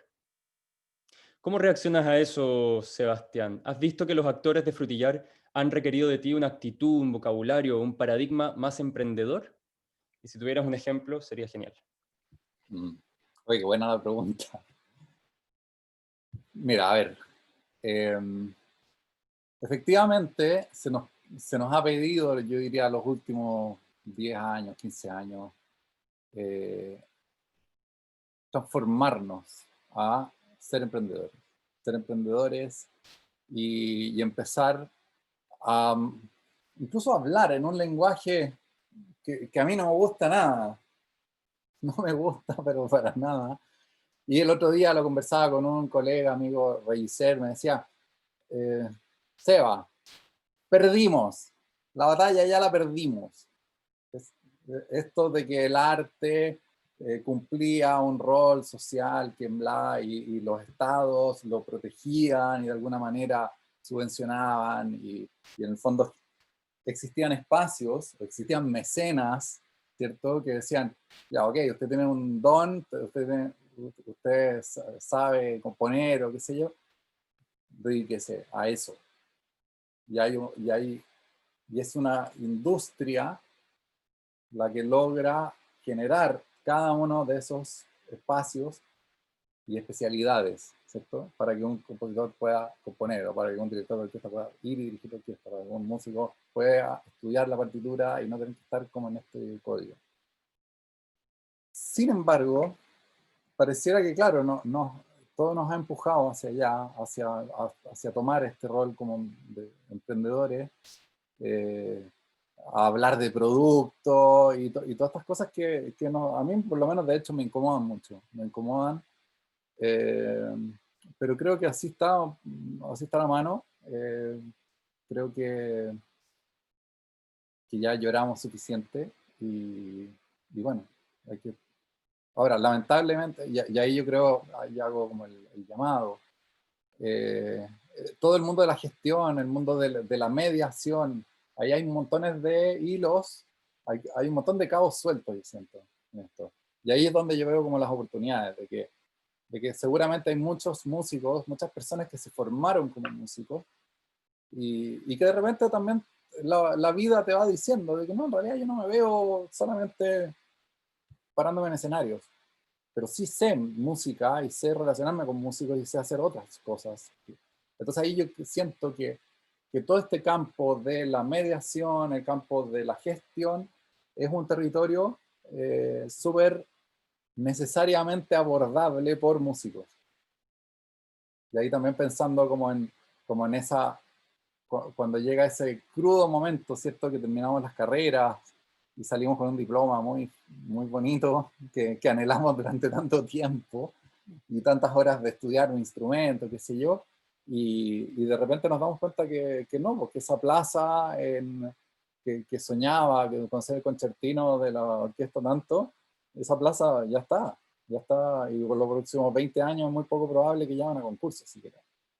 ¿Cómo reaccionas a eso, Sebastián? ¿Has visto que los actores de Frutillar han requerido de ti una actitud, un vocabulario, un paradigma más emprendedor? Y si tuvieras un ejemplo, sería genial. Oye, qué buena la pregunta. Mira, a ver, efectivamente se nos ha pedido, yo diría, los últimos 10 años, 15 años, transformarnos a ser emprendedores y empezar a incluso hablar en un lenguaje que a mí no me gusta nada, no me gusta pero para nada. Y el otro día lo conversaba con un colega, amigo Reyicer, me decía, Seba, perdimos, la batalla ya la perdimos. Esto de que el arte cumplía un rol social y los estados lo protegían y de alguna manera subvencionaban y en el fondo existían espacios, existían mecenas, ¿cierto? Que decían, ya, ok, usted tiene un don, usted sabe componer o qué sé yo, dedíquese a eso. Y es una industria la que logra generar cada uno de esos espacios y especialidades, ¿cierto? Para que un compositor pueda componer, o para que un director de orquesta pueda ir y dirigir la orquesta, para que un músico pueda estudiar la partitura y no tener que estar como en este código. Sin embargo, pareciera que, claro, todo nos ha empujado hacia allá, hacia tomar este rol como de emprendedores, a hablar de productos y todas estas cosas que a mí, por lo menos, de hecho, me incomodan mucho. Me incomodan. Pero creo que así está la mano. Creo que ya lloramos suficiente y bueno, hay que... Ahora, lamentablemente, y ahí yo creo, ahí hago como el llamado, todo el mundo de la gestión, el mundo de la mediación, ahí hay montones de hilos, hay un montón de cabos sueltos, yo siento, en esto. Y ahí es donde yo veo como las oportunidades, de que seguramente hay muchos músicos, muchas personas que se formaron como músicos, y que de repente también la vida te va diciendo de que no, en realidad yo no me veo solamente parándome en escenarios. pero sí sé música y sé relacionarme con músicos y sé hacer otras cosas. Entonces ahí yo siento que todo este campo de la mediación, el campo de la gestión, es un territorio súper necesariamente abordable por músicos. Y ahí también pensando como en esa, cuando llega ese crudo momento, ¿cierto? Que terminamos las carreras y salimos con un diploma muy, muy bonito que anhelamos durante tanto tiempo y tantas horas de estudiar un instrumento, qué sé yo, y de repente nos damos cuenta que no, porque esa plaza que soñaba con ser el concertino de la orquesta tanto, esa plaza ya está, y por los próximos 20 años es muy poco probable que llamen a concursos siquiera.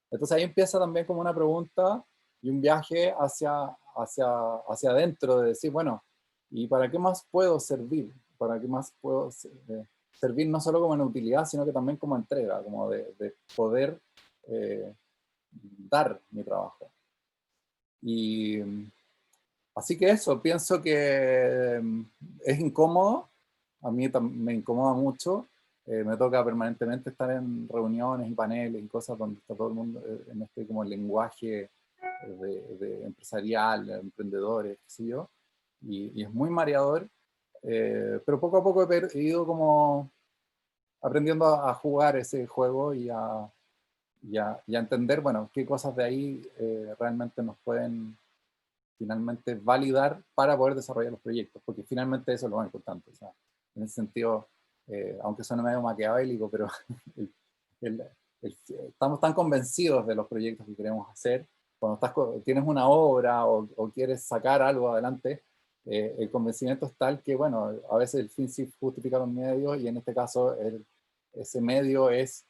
Entonces ahí empieza también como una pregunta y un viaje hacia adentro, de decir, bueno, ¿y para qué más puedo servir? ¿Para qué más puedo servir no solo como en utilidad, sino que también como entrega, como de poder dar mi trabajo? Y así que eso, pienso que es incómodo, a mí me incomoda mucho, me toca permanentemente estar en reuniones y paneles y cosas donde está todo el mundo en este como lenguaje de empresarial, de emprendedores, qué sé yo, y es muy mareador, pero poco a poco he ido como aprendiendo a jugar ese juego y a entender, bueno, qué cosas de ahí realmente nos pueden finalmente validar para poder desarrollar los proyectos, porque finalmente eso es lo más importante. O sea, en ese sentido, aunque suene medio maquiavélico, pero estamos tan convencidos de los proyectos que queremos hacer, cuando tienes una obra o quieres sacar algo adelante, el convencimiento es tal que, bueno, a veces el fin sí justifica los medios, y en este caso ese medio es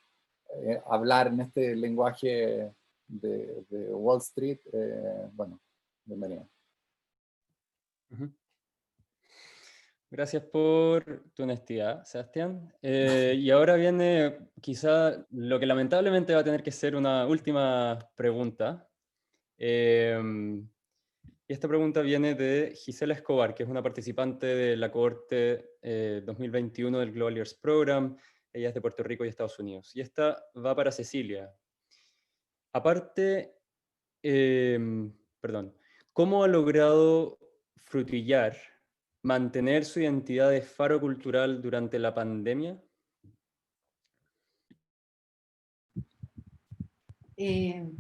hablar en este lenguaje de Wall Street. Bueno, bienvenido. Gracias por tu honestidad, Sebastián. Y ahora viene quizá lo que lamentablemente va a tener que ser una última pregunta. Y esta pregunta viene de Gisela Escobar, que es una participante de la cohorte 2021 del Global Leaders Program. Ella es de Puerto Rico y Estados Unidos. Y esta va para Cecilia. Aparte, perdón, ¿cómo ha logrado Frutillar mantener su identidad de faro cultural durante la pandemia?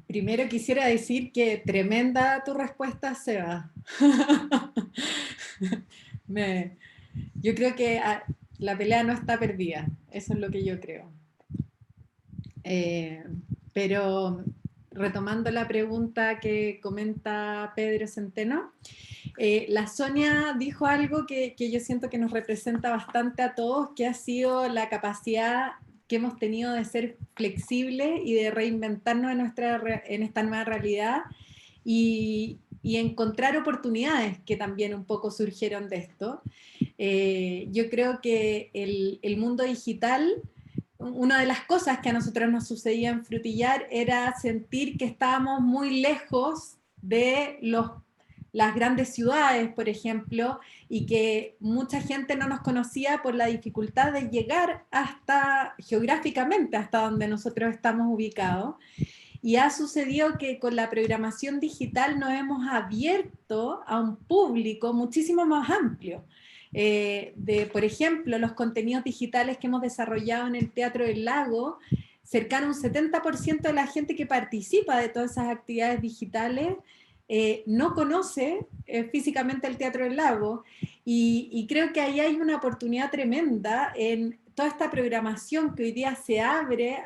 Primero quisiera decir que tremenda tu respuesta, Seba. Yo creo que la pelea no está perdida, eso es lo que yo creo. Pero retomando la pregunta que comenta Pedro Centeno, la Sonia dijo algo que yo siento que nos representa bastante a todos, que ha sido la capacidad que hemos tenido de ser flexibles y de reinventarnos en esta nueva realidad y encontrar oportunidades que también un poco surgieron de esto. Yo creo que el mundo digital, una de las cosas que a nosotros nos sucedía en Frutillar era sentir que estábamos muy lejos de las grandes ciudades, por ejemplo, y que mucha gente no nos conocía por la dificultad de llegar geográficamente hasta donde nosotros estamos ubicados. Y ha sucedido que con la programación digital nos hemos abierto a un público muchísimo más amplio. Por ejemplo, los contenidos digitales que hemos desarrollado en el Teatro del Lago, cercano a un 70% de la gente que participa de todas esas actividades digitales no conoce físicamente el Teatro del Lago, y creo que ahí hay una oportunidad tremenda en toda esta programación que hoy día se abre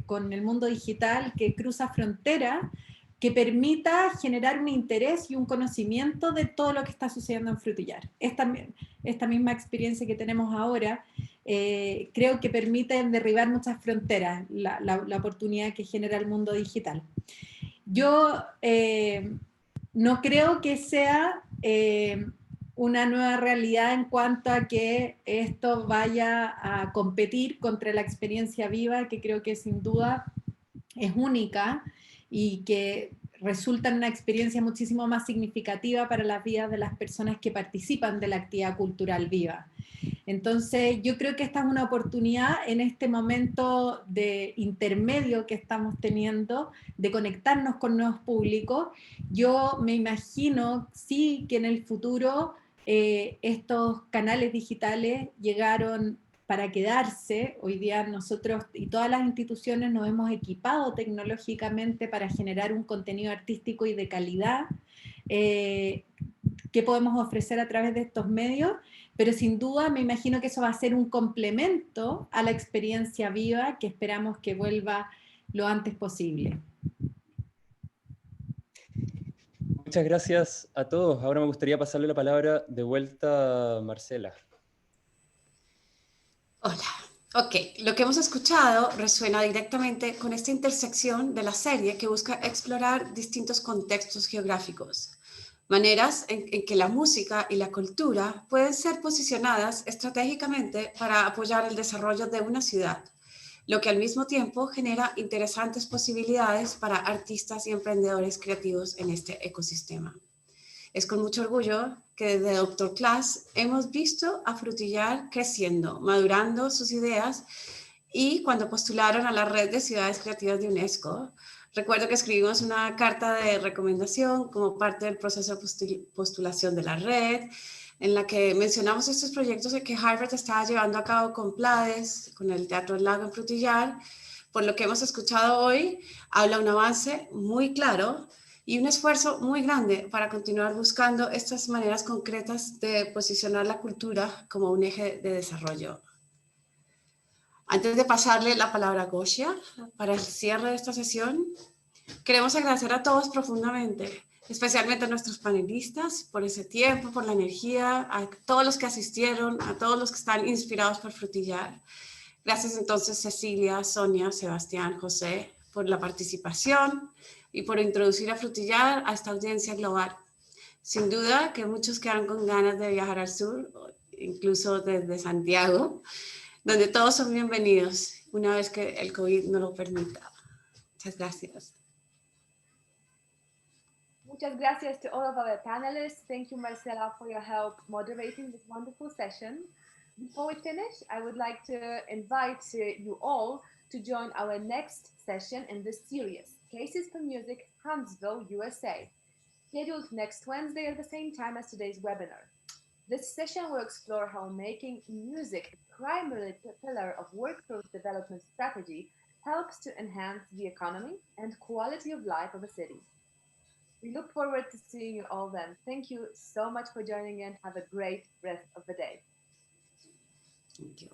con el mundo digital, que cruza fronteras, que permita generar un interés y un conocimiento de todo lo que está sucediendo en Frutillar. Esta misma experiencia que tenemos ahora creo que permite derribar muchas fronteras, la oportunidad que genera el mundo digital. Yo no creo que sea una nueva realidad en cuanto a que esto vaya a competir contra la experiencia viva, que creo que sin duda es única y que resulta en una experiencia muchísimo más significativa para las vidas de las personas que participan de la actividad cultural viva. Entonces, yo creo que esta es una oportunidad en este momento de intermedio que estamos teniendo, de conectarnos con nuevos públicos. Yo me imagino, sí, que en el futuro estos canales digitales llegaron para quedarse. Hoy día nosotros y todas las instituciones nos hemos equipado tecnológicamente para generar un contenido artístico y de calidad que podemos ofrecer a través de estos medios, pero sin duda me imagino que eso va a ser un complemento a la experiencia viva que esperamos que vuelva lo antes posible. Muchas gracias a todos. Ahora me gustaría pasarle la palabra de vuelta a Marcela. Hola. Ok, lo que hemos escuchado resuena directamente con esta intersección de la serie que busca explorar distintos contextos geográficos, maneras en que la música y la cultura pueden ser posicionadas estratégicamente para apoyar el desarrollo de una ciudad, lo que al mismo tiempo genera interesantes posibilidades para artistas y emprendedores creativos en este ecosistema. Es con mucho orgullo que desde Dr. Class hemos visto a Frutillar creciendo, madurando sus ideas, y cuando postularon a la Red de Ciudades Creativas de UNESCO, recuerdo que escribimos una carta de recomendación como parte del proceso de postulación de la red, en la que mencionamos estos proyectos que Harvard estaba llevando a cabo con PLADES, con el Teatro del Lago en Frutillar. Por lo que hemos escuchado hoy, habla un avance muy claro y un esfuerzo muy grande para continuar buscando estas maneras concretas de posicionar la cultura como un eje de desarrollo. Antes de pasarle la palabra a Gosia para el cierre de esta sesión, queremos agradecer a todos profundamente, especialmente a nuestros panelistas por ese tiempo, por la energía, a todos los que asistieron, a todos los que están inspirados por Frutillar. Gracias entonces Cecilia, Sonia, Sebastián, José, por la participación y por introducir a Frutillar a esta audiencia global. Sin duda que muchos quedan con ganas de viajar al sur, incluso desde Santiago, donde todos son bienvenidos, una vez que el COVID no lo permita. Muchas gracias. Muchas gracias to all of our panelists. Thank you, Marcela, for your help moderating this wonderful session. Before we finish, I would like to invite you all to join our next session in this series, Cases for Music, Huntsville, USA, scheduled next Wednesday at the same time as today's webinar. This session will explore how making music a primary pillar of workforce development strategy helps to enhance the economy and quality of life of a city. We look forward to seeing you all then. Thank you so much for joining in. Have a great rest of the day. Thank you.